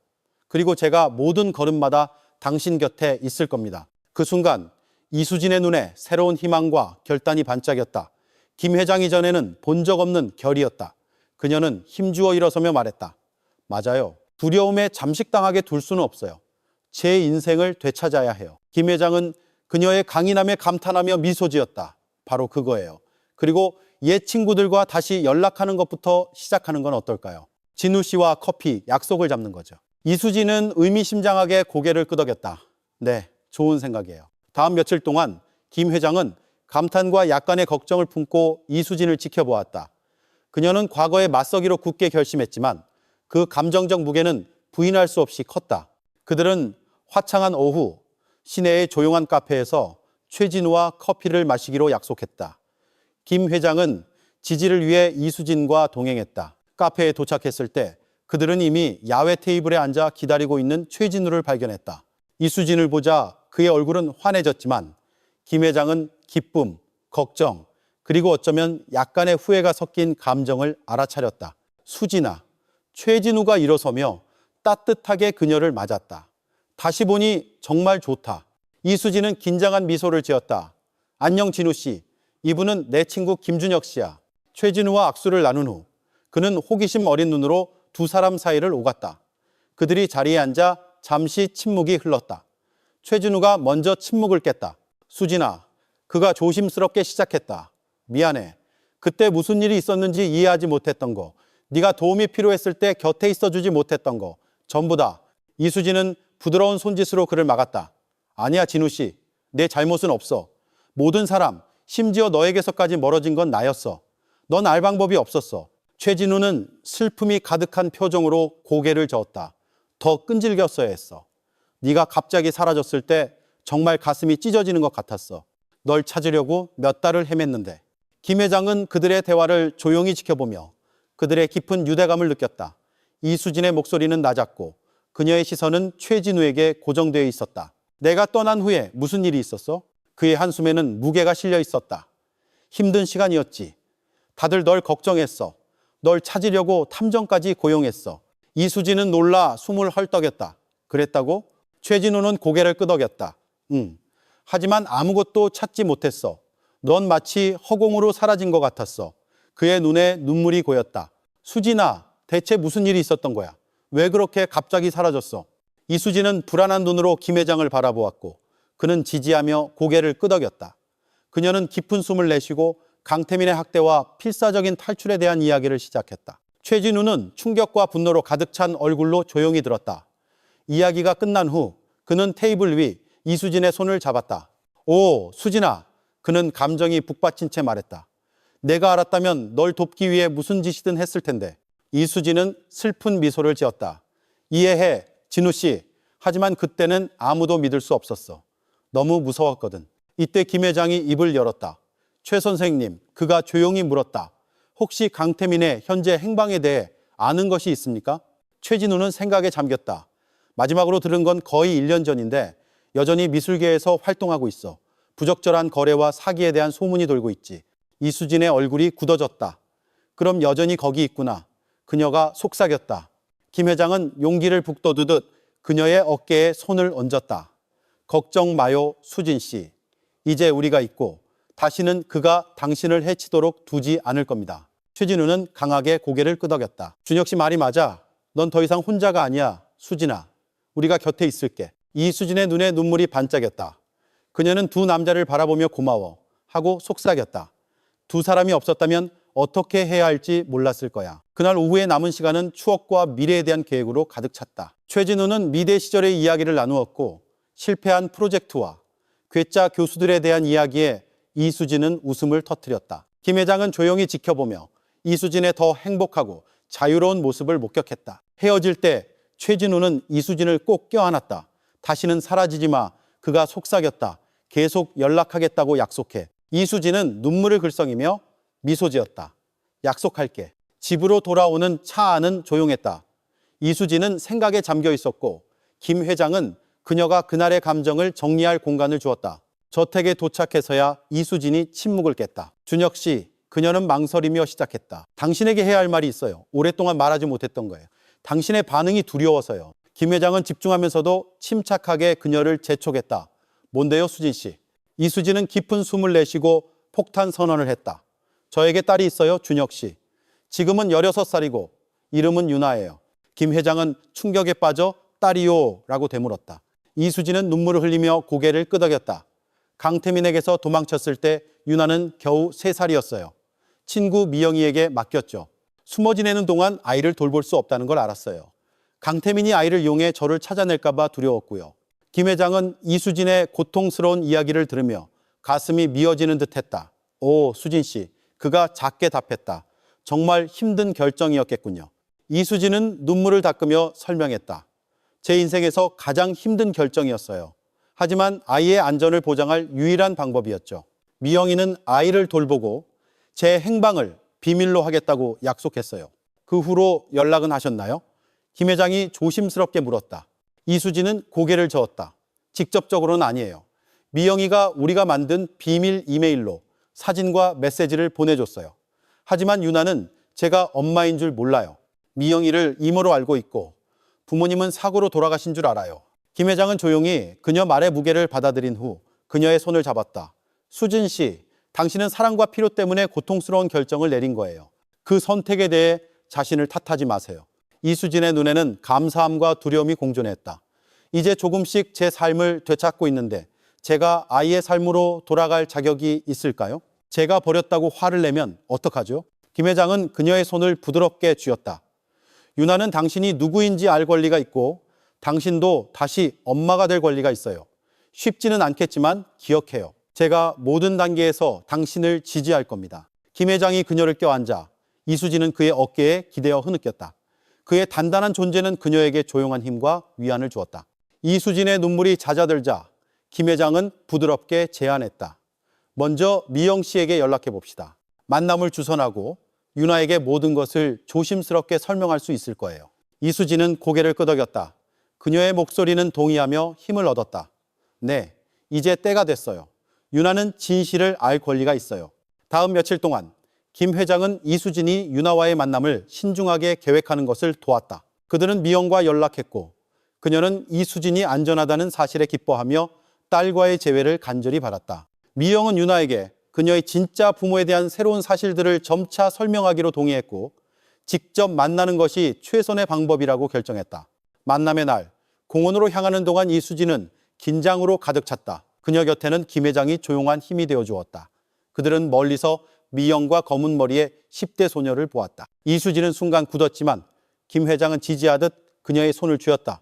그리고 제가 모든 걸음마다 당신 곁에 있을 겁니다. 그 순간 이수진의 눈에 새로운 희망과 결단이 반짝였다. 김 회장 이전에는 본 적 없는 결이었다. 그녀는 힘주어 일어서며 말했다. 맞아요. 두려움에 잠식당하게 둘 수는 없어요. 제 인생을 되찾아야 해요. 김 회장은 그녀의 강인함에 감탄하며 미소 지었다. 바로 그거예요. 그리고 옛 친구들과 다시 연락하는 것부터 시작하는 건 어떨까요? 진우 씨와 커피, 약속을 잡는 거죠. 이수진은 의미심장하게 고개를 끄덕였다. 네, 좋은 생각이에요. 다음 며칠 동안 김 회장은 감탄과 약간의 걱정을 품고 이수진을 지켜보았다. 그녀는 과거에 맞서기로 굳게 결심했지만 그 감정적 무게는 부인할 수 없이 컸다. 그들은 화창한 오후, 시내의 조용한 카페에서 최진우와 커피를 마시기로 약속했다. 김 회장은 지지를 위해 이수진과 동행했다. 카페에 도착했을 때 그들은 이미 야외 테이블에 앉아 기다리고 있는 최진우를 발견했다. 이수진을 보자 그의 얼굴은 환해졌지만 김 회장은 기쁨, 걱정, 그리고 어쩌면 약간의 후회가 섞인 감정을 알아차렸다. 수진아, 최진우가 일어서며 따뜻하게 그녀를 맞았다. 다시 보니 정말 좋다. 이수진은 긴장한 미소를 지었다. 안녕 진우 씨, 이분은 내 친구 김준혁 씨야. 최진우와 악수를 나눈 후 그는 호기심 어린 눈으로 두 사람 사이를 오갔다. 그들이 자리에 앉아 잠시 침묵이 흘렀다. 최진우가 먼저 침묵을 깼다. 수진아, 그가 조심스럽게 시작했다. 미안해. 그때 무슨 일이 있었는지 이해하지 못했던 거, 네가 도움이 필요했을 때 곁에 있어주지 못했던 거, 전부 다. 이수진은 부드러운 손짓으로 그를 막았다. 아니야 진우 씨, 내 잘못은 없어. 모든 사람, 심지어 너에게서까지 멀어진 건 나였어. 넌 알 방법이 없었어. 최진우는 슬픔이 가득한 표정으로 고개를 저었다. 더 끈질겼어야 했어. 네가 갑자기 사라졌을 때 정말 가슴이 찢어지는 것 같았어. 널 찾으려고 몇 달을 헤맸는데. 김 회장은 그들의 대화를 조용히 지켜보며 그들의 깊은 유대감을 느꼈다. 이수진의 목소리는 낮았고 그녀의 시선은 최진우에게 고정되어 있었다. 내가 떠난 후에 무슨 일이 있었어? 그의 한숨에는 무게가 실려 있었다. 힘든 시간이었지. 다들 널 걱정했어. 널 찾으려고 탐정까지 고용했어. 이수진은 놀라 숨을 헐떡였다. 그랬다고? 최진우는 고개를 끄덕였다. 응. 하지만 아무것도 찾지 못했어. 넌 마치 허공으로 사라진 것 같았어. 그의 눈에 눈물이 고였다. 수진아, 대체 무슨 일이 있었던 거야? 왜 그렇게 갑자기 사라졌어? 이수진은 불안한 눈으로 김 회장을 바라보았고 그는 지지하며 고개를 끄덕였다. 그녀는 깊은 숨을 내쉬고 강태민의 학대와 필사적인 탈출에 대한 이야기를 시작했다. 최진우는 충격과 분노로 가득 찬 얼굴로 조용히 들었다. 이야기가 끝난 후 그는 테이블 위 이수진의 손을 잡았다. 오, 수진아. 그는 감정이 북받친 채 말했다. 내가 알았다면 널 돕기 위해 무슨 짓이든 했을 텐데. 이수진은 슬픈 미소를 지었다. 이해해, 진우 씨. 하지만 그때는 아무도 믿을 수 없었어. 너무 무서웠거든. 이때 김 회장이 입을 열었다. 최 선생님, 그가 조용히 물었다. 혹시 강태민의 현재 행방에 대해 아는 것이 있습니까? 최진우는 생각에 잠겼다. 마지막으로 들은 건 거의 1년 전인데 여전히 미술계에서 활동하고 있어. 부적절한 거래와 사기에 대한 소문이 돌고 있지. 이수진의 얼굴이 굳어졌다. 그럼 여전히 거기 있구나. 그녀가 속삭였다. 김 회장은 용기를 북돋우듯 그녀의 어깨에 손을 얹었다. 걱정 마요, 수진 씨. 이제 우리가 있고 다시는 그가 당신을 해치도록 두지 않을 겁니다. 최진우는 강하게 고개를 끄덕였다. 준혁 씨 말이 맞아. 넌 더 이상 혼자가 아니야, 수진아. 우리가 곁에 있을게. 이수진의 눈에 눈물이 반짝였다. 그녀는 두 남자를 바라보며 고마워 하고 속삭였다. 두 사람이 없었다면 어떻게 해야 할지 몰랐을 거야. 그날 오후에 남은 시간은 추억과 미래에 대한 계획으로 가득 찼다. 최진우는 미대 시절의 이야기를 나누었고 실패한 프로젝트와 괴짜 교수들에 대한 이야기에 이수진은 웃음을 터뜨렸다. 김 회장은 조용히 지켜보며 이수진의 더 행복하고 자유로운 모습을 목격했다. 헤어질 때 최진우는 이수진을 꼭 껴안았다. 다시는 사라지지 마. 그가 속삭였다. 계속 연락하겠다고 약속해. 이수진은 눈물을 글썽이며 미소 지었다. 약속할게. 집으로 돌아오는 차 안은 조용했다. 이수진은 생각에 잠겨 있었고 김 회장은 그녀가 그날의 감정을 정리할 공간을 주었다. 저택에 도착해서야 이수진이 침묵을 깼다. 준혁 씨, 그녀는 망설이며 시작했다. 당신에게 해야 할 말이 있어요. 오랫동안 말하지 못했던 거예요. 당신의 반응이 두려워서요. 김 회장은 집중하면서도 침착하게 그녀를 재촉했다. 뭔데요, 수진 씨? 이수진은 깊은 숨을 내쉬고 폭탄 선언을 했다. 저에게 딸이 있어요, 준혁 씨. 지금은 16살이고 이름은 유나예요. 김 회장은 충격에 빠져 딸이요 라고 되물었다. 이수진은 눈물을 흘리며 고개를 끄덕였다. 강태민에게서 도망쳤을 때 유나는 겨우 3살이었어요. 친구 미영이에게 맡겼죠. 숨어 지내는 동안 아이를 돌볼 수 없다는 걸 알았어요. 강태민이 아이를 이용해 저를 찾아낼까 봐 두려웠고요. 김 회장은 이수진의 고통스러운 이야기를 들으며 가슴이 미어지는 듯 했다. 오, 수진 씨. 그가 작게 답했다. 정말 힘든 결정이었겠군요. 이수진은 눈물을 닦으며 설명했다. 제 인생에서 가장 힘든 결정이었어요. 하지만 아이의 안전을 보장할 유일한 방법이었죠. 미영이는 아이를 돌보고 제 행방을 비밀로 하겠다고 약속했어요. 그 후로 연락은 하셨나요? 김 회장이 조심스럽게 물었다. 이수진은 고개를 저었다. 직접적으로는 아니에요. 미영이가 우리가 만든 비밀 이메일로 사진과 메시지를 보내줬어요. 하지만 유나는 제가 엄마인 줄 몰라요. 미영이를 이모로 알고 있고 부모님은 사고로 돌아가신 줄 알아요. 김 회장은 조용히 그녀 말의 무게를 받아들인 후 그녀의 손을 잡았다. 수진 씨, 당신은 사랑과 필요 때문에 고통스러운 결정을 내린 거예요. 그 선택에 대해 자신을 탓하지 마세요. 이수진의 눈에는 감사함과 두려움이 공존했다. 이제 조금씩 제 삶을 되찾고 있는데 제가 아이의 삶으로 돌아갈 자격이 있을까요? 제가 버렸다고 화를 내면 어떡하죠? 김 회장은 그녀의 손을 부드럽게 쥐었다. 유나는 당신이 누구인지 알 권리가 있고 당신도 다시 엄마가 될 권리가 있어요. 쉽지는 않겠지만 기억해요. 제가 모든 단계에서 당신을 지지할 겁니다. 김 회장이 그녀를 껴안자 이수진은 그의 어깨에 기대어 흐느꼈다. 그의 단단한 존재는 그녀에게 조용한 힘과 위안을 주었다. 이수진의 눈물이 잦아들자 김 회장은 부드럽게 제안했다. 먼저 미영 씨에게 연락해 봅시다. 만남을 주선하고 유나에게 모든 것을 조심스럽게 설명할 수 있을 거예요. 이수진은 고개를 끄덕였다. 그녀의 목소리는 동의하며 힘을 얻었다. 네, 이제 때가 됐어요. 유나는 진실을 알 권리가 있어요. 다음 며칠 동안 김 회장은 이수진이 유나와의 만남을 신중하게 계획하는 것을 도왔다. 그들은 미영과 연락했고 그녀는 이수진이 안전하다는 사실에 기뻐하며 딸과의 재회를 간절히 바랐다. 미영은 유나에게 그녀의 진짜 부모에 대한 새로운 사실들을 점차 설명하기로 동의했고 직접 만나는 것이 최선의 방법이라고 결정했다. 만남의 날, 공원으로 향하는 동안 이수진은 긴장으로 가득 찼다. 그녀 곁에는 김 회장이 조용한 힘이 되어 주었다. 그들은 멀리서 미영과 검은 머리의 10대 소녀를 보았다. 이수진은 순간 굳었지만 김 회장은 지지하듯 그녀의 손을 쥐었다.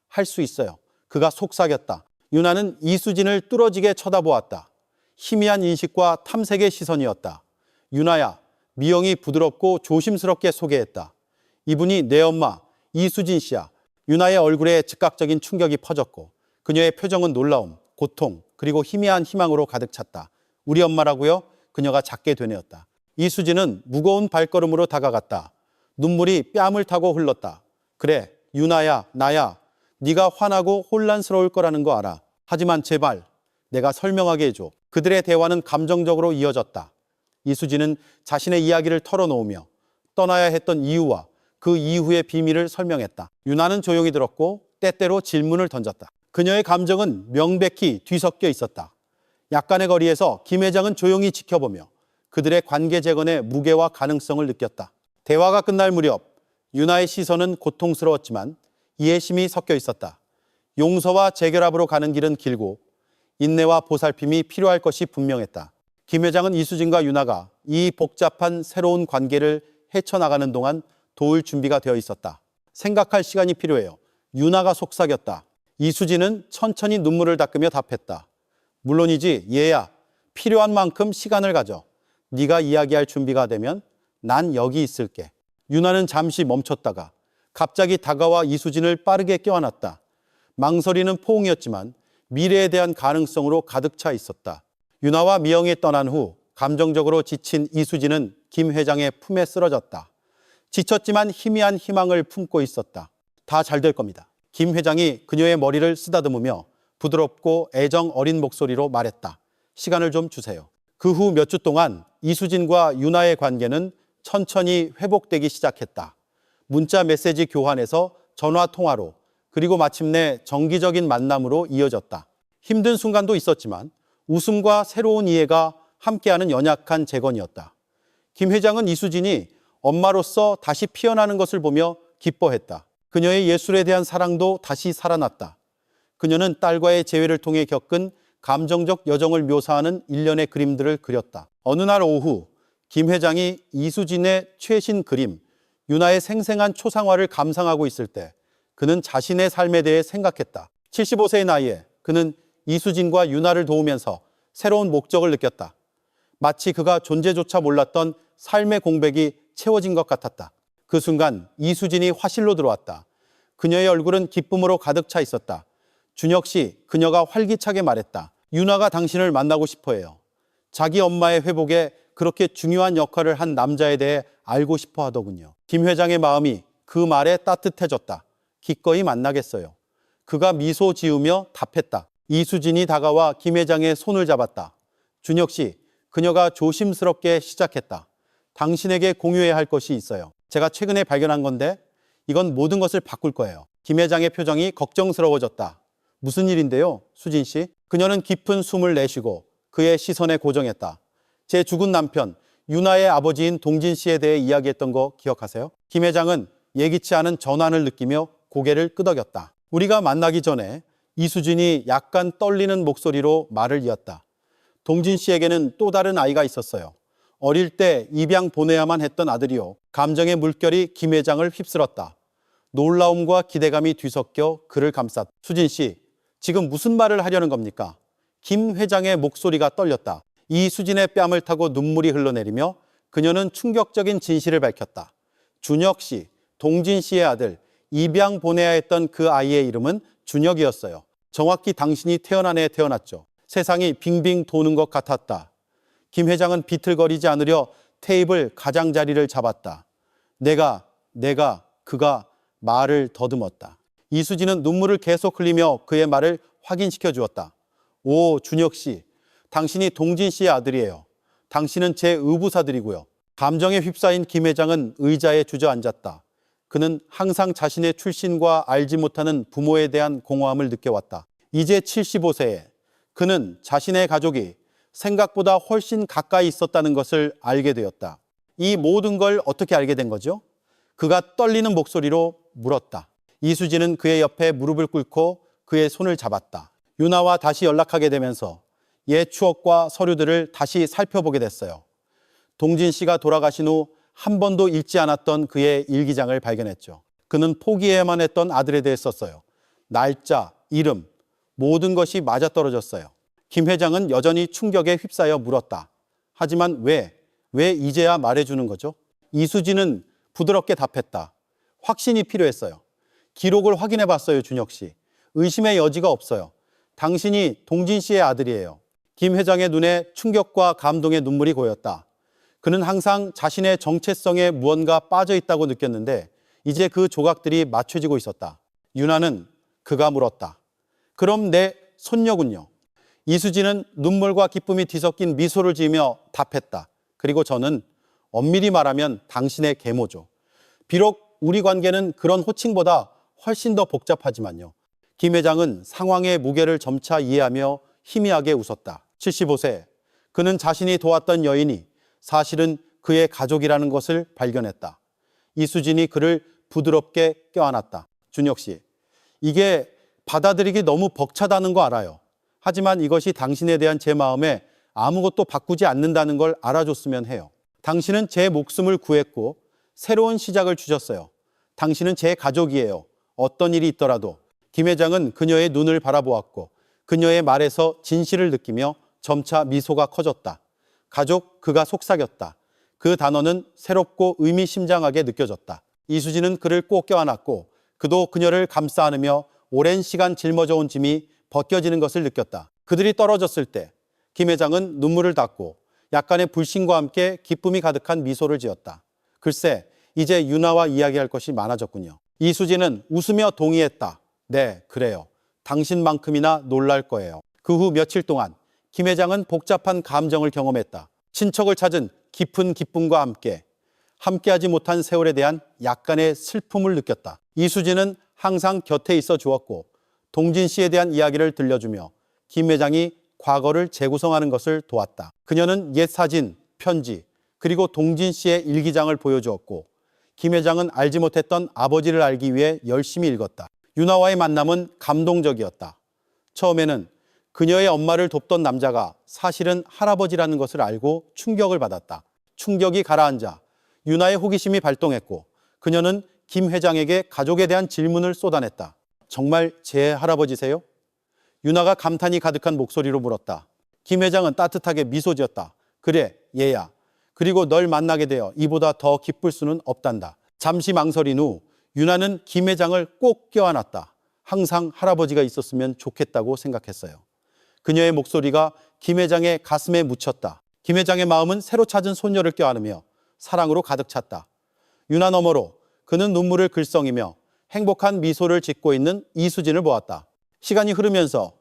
할 수 있어요. 그가 속삭였다. 유나는 이수진을 뚫어지게 쳐다보았다. 희미한 인식과 탐색의 시선이었다. 유나야, 미영이 부드럽고 조심스럽게 소개했다. 이분이 내 엄마 이수진 씨야. 유나의 얼굴에 즉각적인 충격이 퍼졌고 그녀의 표정은 놀라움, 고통, 그리고 희미한 희망으로 가득 찼다. 우리 엄마라고요? 그녀가 작게 되뇌었다. 이수진은 무거운 발걸음으로 다가갔다. 눈물이 뺨을 타고 흘렀다. 그래, 유나야, 나야. 네가 화나고 혼란스러울 거라는 거 알아. 하지만 제발 내가 설명하게 해줘. 그들의 대화는 감정적으로 이어졌다. 이수진은 자신의 이야기를 털어놓으며 떠나야 했던 이유와 그 이후의 비밀을 설명했다. 유나는 조용히 들었고 때때로 질문을 던졌다. 그녀의 감정은 명백히 뒤섞여 있었다. 약간의 거리에서 김 회장은 조용히 지켜보며 그들의 관계 재건의 무게와 가능성을 느꼈다. 대화가 끝날 무렵 유나의 시선은 고통스러웠지만 이해심이 섞여 있었다. 용서와 재결합으로 가는 길은 길고 인내와 보살핌이 필요할 것이 분명했다. 김 회장은 이수진과 유나가 이 복잡한 새로운 관계를 헤쳐나가는 동안 도울 준비가 되어 있었다. 생각할 시간이 필요해요. 유나가 속삭였다. 이수진은 천천히 눈물을 닦으며 답했다. 물론이지 얘야. 필요한 만큼 시간을 가져. 네가 이야기할 준비가 되면 난 여기 있을게. 유나는 잠시 멈췄다가 갑자기 다가와 이수진을 빠르게 껴안았다. 망설이는 포옹이었지만 미래에 대한 가능성으로 가득 차 있었다. 유나와 미영이 떠난 후 감정적으로 지친 이수진은 김 회장의 품에 쓰러졌다. 지쳤지만 희미한 희망을 품고 있었다. 다 잘 될 겁니다. 김 회장이 그녀의 머리를 쓰다듬으며 부드럽고 애정 어린 목소리로 말했다. 시간을 좀 주세요. 그 후 몇 주 동안 이수진과 유나의 관계는 천천히 회복되기 시작했다. 문자 메시지 교환에서 전화 통화로 그리고 마침내 정기적인 만남으로 이어졌다. 힘든 순간도 있었지만 웃음과 새로운 이해가 함께하는 연약한 재건이었다. 김 회장은 이수진이 엄마로서 다시 피어나는 것을 보며 기뻐했다. 그녀의 예술에 대한 사랑도 다시 살아났다. 그녀는 딸과의 재회를 통해 겪은 감정적 여정을 묘사하는 일련의 그림들을 그렸다. 어느 날 오후 김 회장이 이수진의 최신 그림, 유나의 생생한 초상화를 감상하고 있을 때 그는 자신의 삶에 대해 생각했다. 75세의 나이에 그는 이수진과 유나를 도우면서 새로운 목적을 느꼈다. 마치 그가 존재조차 몰랐던 삶의 공백이 채워진 것 같았다. 그 순간 이수진이 화실로 들어왔다. 그녀의 얼굴은 기쁨으로 가득 차 있었다. 준혁 씨, 그녀가 활기차게 말했다. 유나가 당신을 만나고 싶어 해요. 자기 엄마의 회복에 그렇게 중요한 역할을 한 남자에 대해 알고 싶어 하더군요. 김 회장의 마음이 그 말에 따뜻해졌다. 기꺼이 만나겠어요. 그가 미소 지으며 답했다. 이수진이 다가와 김 회장의 손을 잡았다. 준혁 씨, 그녀가 조심스럽게 시작했다. 당신에게 공유해야 할 것이 있어요. 제가 최근에 발견한 건데 이건 모든 것을 바꿀 거예요. 김 회장의 표정이 걱정스러워졌다. 무슨 일인데요, 수진 씨? 그녀는 깊은 숨을 내쉬고 그의 시선에 고정했다. 제 죽은 남편, 유나의 아버지인 동진 씨에 대해 이야기했던 거 기억하세요? 김 회장은 예기치 않은 전환을 느끼며 고개를 끄덕였다. 우리가 만나기 전에 이수진이 약간 떨리는 목소리로 말을 이었다. 동진 씨에게는 또 다른 아이가 있었어요. 어릴 때 입양 보내야만 했던 아들이요. 감정의 물결이 김 회장을 휩쓸었다. 놀라움과 기대감이 뒤섞여 그를 감쌌다. 수진 씨, 지금 무슨 말을 하려는 겁니까? 김 회장의 목소리가 떨렸다. 이수진의 뺨을 타고 눈물이 흘러내리며 그녀는 충격적인 진실을 밝혔다. 준혁 씨, 동진 씨의 아들, 입양 보내야 했던 그 아이의 이름은 준혁이었어요. 정확히 당신이 태어난 해에 태어났죠. 세상이 빙빙 도는 것 같았다. 김 회장은 비틀거리지 않으려 테이블 가장자리를 잡았다. 그가 말을 더듬었다. 이수진은 눈물을 계속 흘리며 그의 말을 확인시켜 주었다. 오, 준혁 씨, 당신이 동진 씨의 아들이에요. 당신은 제 의부사들이고요. 감정에 휩싸인 김 회장은 의자에 주저앉았다. 그는 항상 자신의 출신과 알지 못하는 부모에 대한 공허함을 느껴왔다. 이제 75세에 그는 자신의 가족이 생각보다 훨씬 가까이 있었다는 것을 알게 되었다. 이 모든 걸 어떻게 알게 된 거죠? 그가 떨리는 목소리로 물었다. 이수진은 그의 옆에 무릎을 꿇고 그의 손을 잡았다. 유나와 다시 연락하게 되면서 옛 추억과 서류들을 다시 살펴보게 됐어요. 동진 씨가 돌아가신 후 한 번도 읽지 않았던 그의 일기장을 발견했죠. 그는 포기해야만 했던 아들에 대해 썼어요. 날짜, 이름, 모든 것이 맞아떨어졌어요. 김 회장은 여전히 충격에 휩싸여 물었다. 하지만 왜 이제야 말해주는 거죠? 이수진은 부드럽게 답했다. 확신이 필요했어요. 기록을 확인해 봤어요, 준혁 씨. 의심의 여지가 없어요. 당신이 동진 씨의 아들이에요. 김 회장의 눈에 충격과 감동의 눈물이 고였다. 그는 항상 자신의 정체성에 무언가 빠져 있다고 느꼈는데 이제 그 조각들이 맞춰지고 있었다. 유나는 그가 물었다. 그럼 내 손녀군요? 이수진은 눈물과 기쁨이 뒤섞인 미소를 지으며 답했다. 그리고 저는 엄밀히 말하면 당신의 계모죠. 비록 우리 관계는 그런 호칭보다 훨씬 더 복잡하지만요. 김 회장은 상황의 무게를 점차 이해하며 희미하게 웃었다. 75세, 그는 자신이 도왔던 여인이 사실은 그의 가족이라는 것을 발견했다. 이수진이 그를 부드럽게 껴안았다. 준혁 씨, 이게 받아들이기 너무 벅차다는 거 알아요. 하지만 이것이 당신에 대한 제 마음에 아무것도 바꾸지 않는다는 걸 알아줬으면 해요. 당신은 제 목숨을 구했고 새로운 시작을 주셨어요. 당신은 제 가족이에요. 어떤 일이 있더라도. 김 회장은 그녀의 눈을 바라보았고 그녀의 말에서 진실을 느끼며 점차 미소가 커졌다. 가족, 그가 속삭였다. 그 단어는 새롭고 의미심장하게 느껴졌다. 이수진은 그를 꼭 껴안았고 그도 그녀를 감싸 안으며 오랜 시간 짊어져 온 짐이 벗겨지는 것을 느꼈다. 그들이 떨어졌을 때 김 회장은 눈물을 닦고 약간의 불신과 함께 기쁨이 가득한 미소를 지었다. 글쎄, 이제 유나와 이야기할 것이 많아졌군요. 이수진은 웃으며 동의했다. 네, 그래요. 당신만큼이나 놀랄 거예요. 그 후 며칠 동안 김 회장은 복잡한 감정을 경험했다. 친척을 찾은 깊은 기쁨과 함께하지 못한 세월에 대한 약간의 슬픔을 느꼈다. 이수진은 항상 곁에 있어 주었고 동진 씨에 대한 이야기를 들려주며 김 회장이 과거를 재구성하는 것을 도왔다. 그녀는 옛 사진, 편지, 그리고 동진 씨의 일기장을 보여주었고 김 회장은 알지 못했던 아버지를 알기 위해 열심히 읽었다. 유나와의 만남은 감동적이었다. 처음에는 그녀의 엄마를 돕던 남자가 사실은 할아버지라는 것을 알고 충격을 받았다. 충격이 가라앉아 유나의 호기심이 발동했고 그녀는 김 회장에게 가족에 대한 질문을 쏟아냈다. 정말 제 할아버지세요? 유나가 감탄이 가득한 목소리로 물었다. 김 회장은 따뜻하게 미소 지었다. 그래, 얘야. 그리고 널 만나게 되어 이보다 더 기쁠 수는 없단다. 잠시 망설인 후 유나는 김 회장을 꼭 껴안았다. 항상 할아버지가 있었으면 좋겠다고 생각했어요. 그녀의 목소리가 김 회장의 가슴에 묻혔다. 김 회장의 마음은 새로 찾은 손녀를 껴안으며 사랑으로 가득 찼다. 유나 너머로 그는 눈물을 글썽이며 행복한 미소를 짓고 있는 이수진을 보았다. 시간이 흐르면서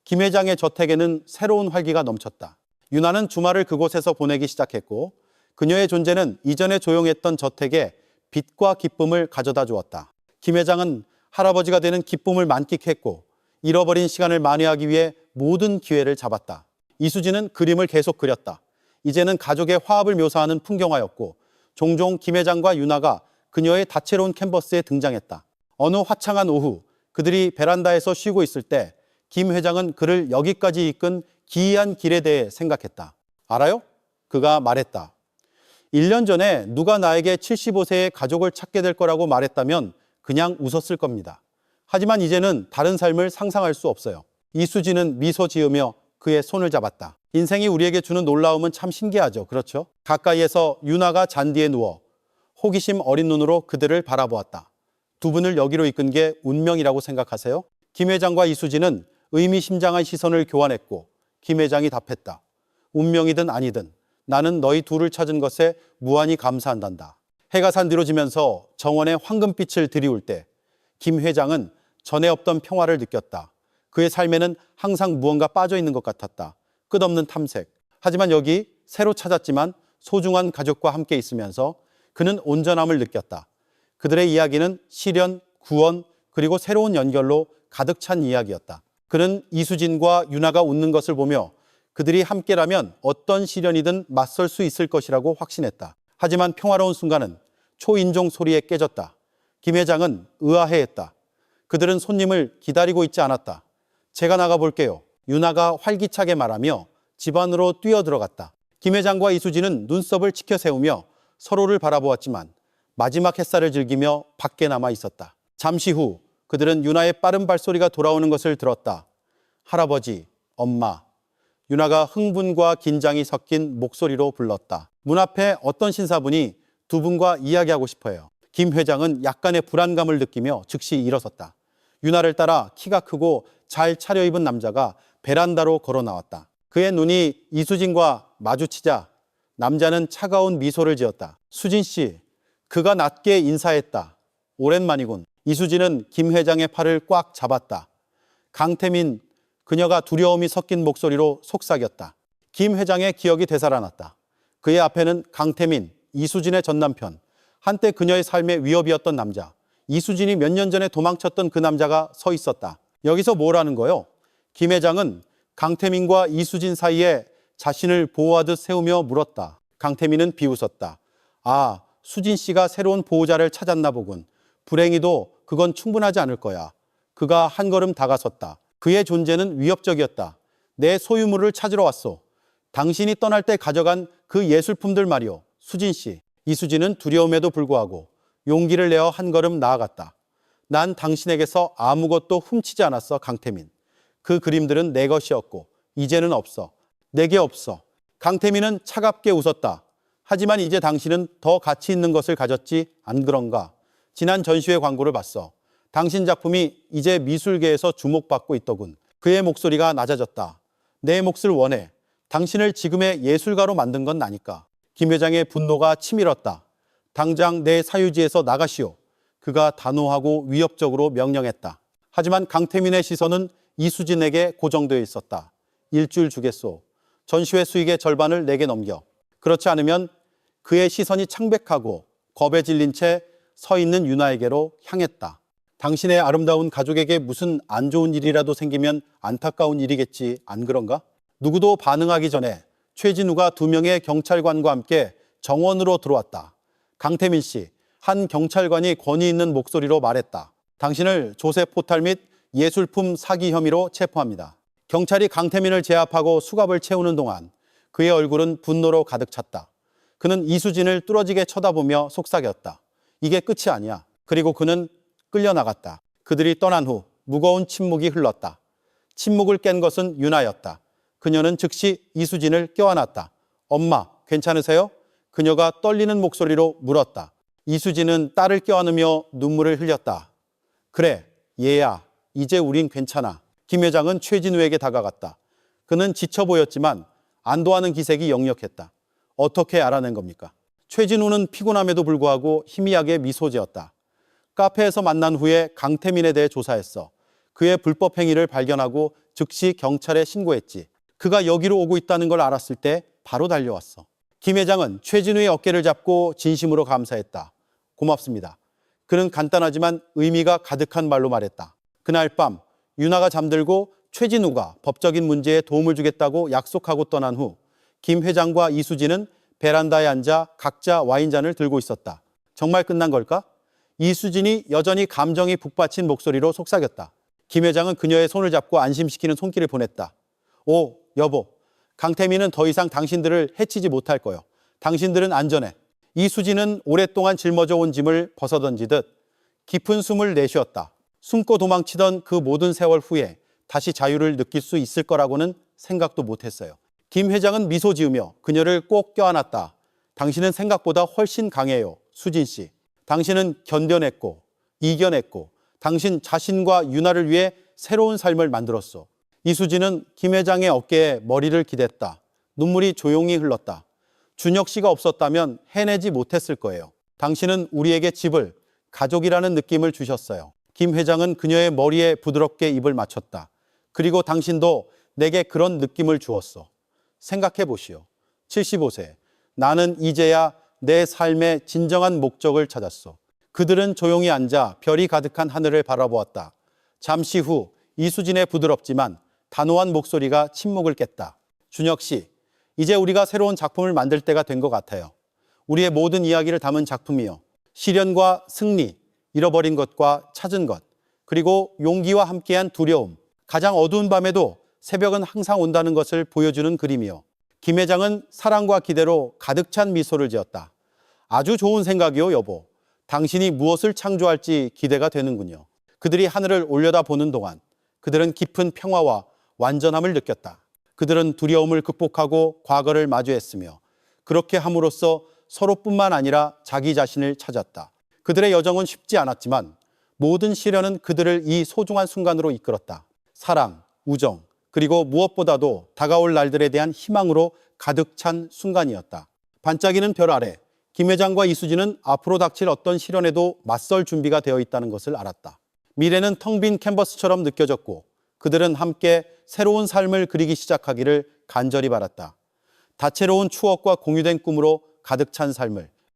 김 회장의 저택에는 새로운 활기가 넘쳤다. 유나는 주말을 그곳에서 보내기 시작했고 그녀의 존재는 이전에 조용했던 저택에 빛과 기쁨을 가져다 주었다. 김 회장은 할아버지가 되는 기쁨을 만끽했고 잃어버린 시간을 만회하기 위해 모든 기회를 잡았다. 이수진은 그림을 계속 그렸다. 이제는 가족의 화합을 묘사하는 풍경화였고 종종 김 회장과 유나가 그녀의 다채로운 캔버스에 등장했다. 어느 화창한 오후 그들이 베란다에서 쉬고 있을 때 김 회장은 그를 여기까지 이끈 기이한 길에 대해 생각했다. 알아요? 그가 말했다. 1년 전에 누가 나에게 75세의 가족을 찾게 될 거라고 말했다면 그냥 웃었을 겁니다. 하지만 이제는 다른 삶을 상상할 수 없어요. 이수진은 미소 지으며 그의 손을 잡았다. 인생이 우리에게 주는 놀라움은 참 신기하죠. 그렇죠? 가까이에서 유나가 잔디에 누워 호기심 어린 눈으로 그들을 바라보았다. 두 분을 여기로 이끈 게 운명이라고 생각하세요? 김 회장과 이수진은 의미심장한 시선을 교환했고 김 회장이 답했다. 운명이든 아니든 나는 너희 둘을 찾은 것에 무한히 감사한단다. 해가 산 뒤로 지면서 정원에 황금빛을 드리울 때 김 회장은 전에 없던 평화를 느꼈다. 그의 삶에는 항상 무언가 빠져 있는 것 같았다. 끝없는 탐색. 하지만 여기 새로 찾았지만 소중한 가족과 함께 있으면서 그는 온전함을 느꼈다. 그들의 이야기는 시련, 구원, 그리고 새로운 연결로 가득 찬 이야기였다. 그는 이수진과 유나가 웃는 것을 보며 그들이 함께라면 어떤 시련이든 맞설 수 있을 것이라고 확신했다. 하지만 평화로운 순간은 초인종 소리에 깨졌다. 김 회장은 의아해했다. 그들은 손님을 기다리고 있지 않았다. 제가 나가볼게요. 유나가 활기차게 말하며 집 안으로 뛰어들어갔다. 김 회장과 이수진은 눈썹을 치켜 세우며 서로를 바라보았지만 마지막 햇살을 즐기며 밖에 남아 있었다. 잠시 후 그들은 유나의 빠른 발소리가 돌아오는 것을 들었다. 할아버지, 엄마. 유나가 흥분과 긴장이 섞인 목소리로 불렀다. 문 앞에 어떤 신사분이 두 분과 이야기하고 싶어요. 김 회장은 약간의 불안감을 느끼며 즉시 일어섰다. 유나를 따라 키가 크고 잘 차려입은 남자가 베란다로 걸어 나왔다. 그의 눈이 이수진과 마주치자 남자는 차가운 미소를 지었다. 수진 씨, 그가 낮게 인사했다. 오랜만이군. 이수진은 김 회장의 팔을 꽉 잡았다. 강태민, 그녀가 두려움이 섞인 목소리로 속삭였다. 김 회장의 기억이 되살아났다. 그의 앞에는 강태민, 이수진의 전남편, 한때 그녀의 삶의 위협이었던 남자, 이수진이 몇 년 전에 도망쳤던 그 남자가 서 있었다. 여기서 뭐라는 거요? 김 회장은 강태민과 이수진 사이에 자신을 보호하듯 세우며 물었다. 강태민은 비웃었다. 아, 수진 씨가 새로운 보호자를 찾았나 보군. 불행히도 그건 충분하지 않을 거야. 그가 한 걸음 다가섰다. 그의 존재는 위협적이었다. 내 소유물을 찾으러 왔소. 당신이 떠날 때 가져간 그 예술품들 말이오. 수진 씨. 이수진은 두려움에도 불구하고 용기를 내어 한 걸음 나아갔다. 난 당신에게서 아무것도 훔치지 않았어, 강태민. 그 그림들은 내 것이었고 이제는 없어. 내게 없어. 강태민은 차갑게 웃었다. 하지만 이제 당신은 더 가치 있는 것을 가졌지, 안 그런가? 지난 전시회 광고를 봤어. 당신 작품이 이제 미술계에서 주목받고 있더군. 그의 목소리가 낮아졌다. 내 몫을 원해. 당신을 지금의 예술가로 만든 건 나니까. 김 회장의 분노가 치밀었다. 당장 내 사유지에서 나가시오. 그가 단호하고 위협적으로 명령했다. 하지만 강태민의 시선은 이수진에게 고정되어 있었다. 일주일 주겠소. 전시회 수익의 절반을 내게 넘겨. 그렇지 않으면 그의 시선이 창백하고 겁에 질린 채 서 있는 유나에게로 향했다. 당신의 아름다운 가족에게 무슨 안 좋은 일이라도 생기면 안타까운 일이겠지, 안 그런가? 누구도 반응하기 전에 최진우가 2명의 경찰관과 함께 정원으로 들어왔다. 강태민 씨, 한 경찰관이 권위 있는 목소리로 말했다. 당신을 조세 포탈 및 예술품 사기 혐의로 체포합니다. 경찰이 강태민을 제압하고 수갑을 채우는 동안 그의 얼굴은 분노로 가득 찼다. 그는 이수진을 뚫어지게 쳐다보며 속삭였다. 이게 끝이 아니야. 그리고 그는 끌려나갔다. 그들이 떠난 후 무거운 침묵이 흘렀다. 침묵을 깬 것은 유나였다. 그녀는 즉시 이수진을 껴안았다. 엄마, 괜찮으세요? 그녀가 떨리는 목소리로 물었다. 이수진은 딸을 껴안으며 눈물을 흘렸다. 그래, 얘야, 이제 우린 괜찮아. 김 회장은 최진우에게 다가갔다. 그는 지쳐 보였지만 안도하는 기색이 역력했다. 어떻게 알아낸 겁니까? 최진우는 피곤함에도 불구하고 희미하게 미소 지었다. 카페에서 만난 후에 강태민에 대해 조사했어. 그의 불법 행위를 발견하고 즉시 경찰에 신고했지. 그가 여기로 오고 있다는 걸 알았을 때 바로 달려왔어. 김 회장은 최진우의 어깨를 잡고 진심으로 감사했다. 고맙습니다. 그는 간단하지만 의미가 가득한 말로 말했다. 그날 밤 유나가 잠들고 최진우가 법적인 문제에 도움을 주겠다고 약속하고 떠난 후 김 회장과 이수진은 베란다에 앉아 각자 와인잔을 들고 있었다. 정말 끝난 걸까? 이수진이 여전히 감정이 북받친 목소리로 속삭였다. 김 회장은 그녀의 손을 잡고 안심시키는 손길을 보냈다. 오, 여보. 강태민은 더 이상 당신들을 해치지 못할 거요. 당신들은 안전해. 이수진은 오랫동안 짊어져 온 짐을 벗어던지듯 깊은 숨을 내쉬었다. 숨고 도망치던 그 모든 세월 후에 다시 자유를 느낄 수 있을 거라고는 생각도 못했어요. 김 회장은 미소 지으며 그녀를 꼭 껴안았다. 당신은 생각보다 훨씬 강해요, 수진 씨. 당신은 견뎌냈고 이겨냈고 당신 자신과 유나를 위해 새로운 삶을 만들었어. 이수진은 김 회장의 어깨에 머리를 기댔다. 눈물이 조용히 흘렀다. 준혁 씨가 없었다면 해내지 못했을 거예요. 당신은 우리에게 집을, 가족이라는 느낌을 주셨어요. 김 회장은 그녀의 머리에 부드럽게 입을 맞췄다. 그리고 당신도 내게 그런 느낌을 주었어. 생각해 보시오. 75세. 나는 이제야 내 삶의 진정한 목적을 찾았어. 그들은 조용히 앉아 별이 가득한 하늘을 바라보았다. 잠시 후 이수진의 부드럽지만 단호한 목소리가 침묵을 깼다. 준혁 씨, 이제 우리가 새로운 작품을 만들 때가 된 것 같아요. 우리의 모든 이야기를 담은 작품이요. 시련과 승리, 잃어버린 것과 찾은 것, 그리고 용기와 함께한 두려움. 가장 어두운 밤에도 새벽은 항상 온다는 것을 보여주는 그림이요. 김 회장은 사랑과 기대로 가득 찬 미소를 지었다. 아주 좋은 생각이요, 여보. 당신이 무엇을 창조할지 기대가 되는군요. 그들이 하늘을 올려다보는 동안 그들은 깊은 평화와 완전함을 느꼈다. 그들은 두려움을 극복하고 과거를 마주했으며 그렇게 함으로써 서로뿐만 아니라 자기 자신을 찾았다. 그들의 여정은 쉽지 않았지만 모든 시련은 그들을 이 소중한 순간으로 이끌었다. 사랑, 우정, 그리고 무엇보다도 다가올 날들에 대한 희망으로 가득 찬 순간이었다. 반짝이는 별 아래 김 회장과 이수진은 앞으로 닥칠 어떤 시련에도 맞설 준비가 되어 있다는 것을 알았다. 미래는 텅 빈 캔버스처럼 느껴졌고 그들은 함께 새로운 삶을 그리기 시작하기를 간절히 바랐다. 다채로운 추억과 공유된 꿈으로 가득 찬 삶을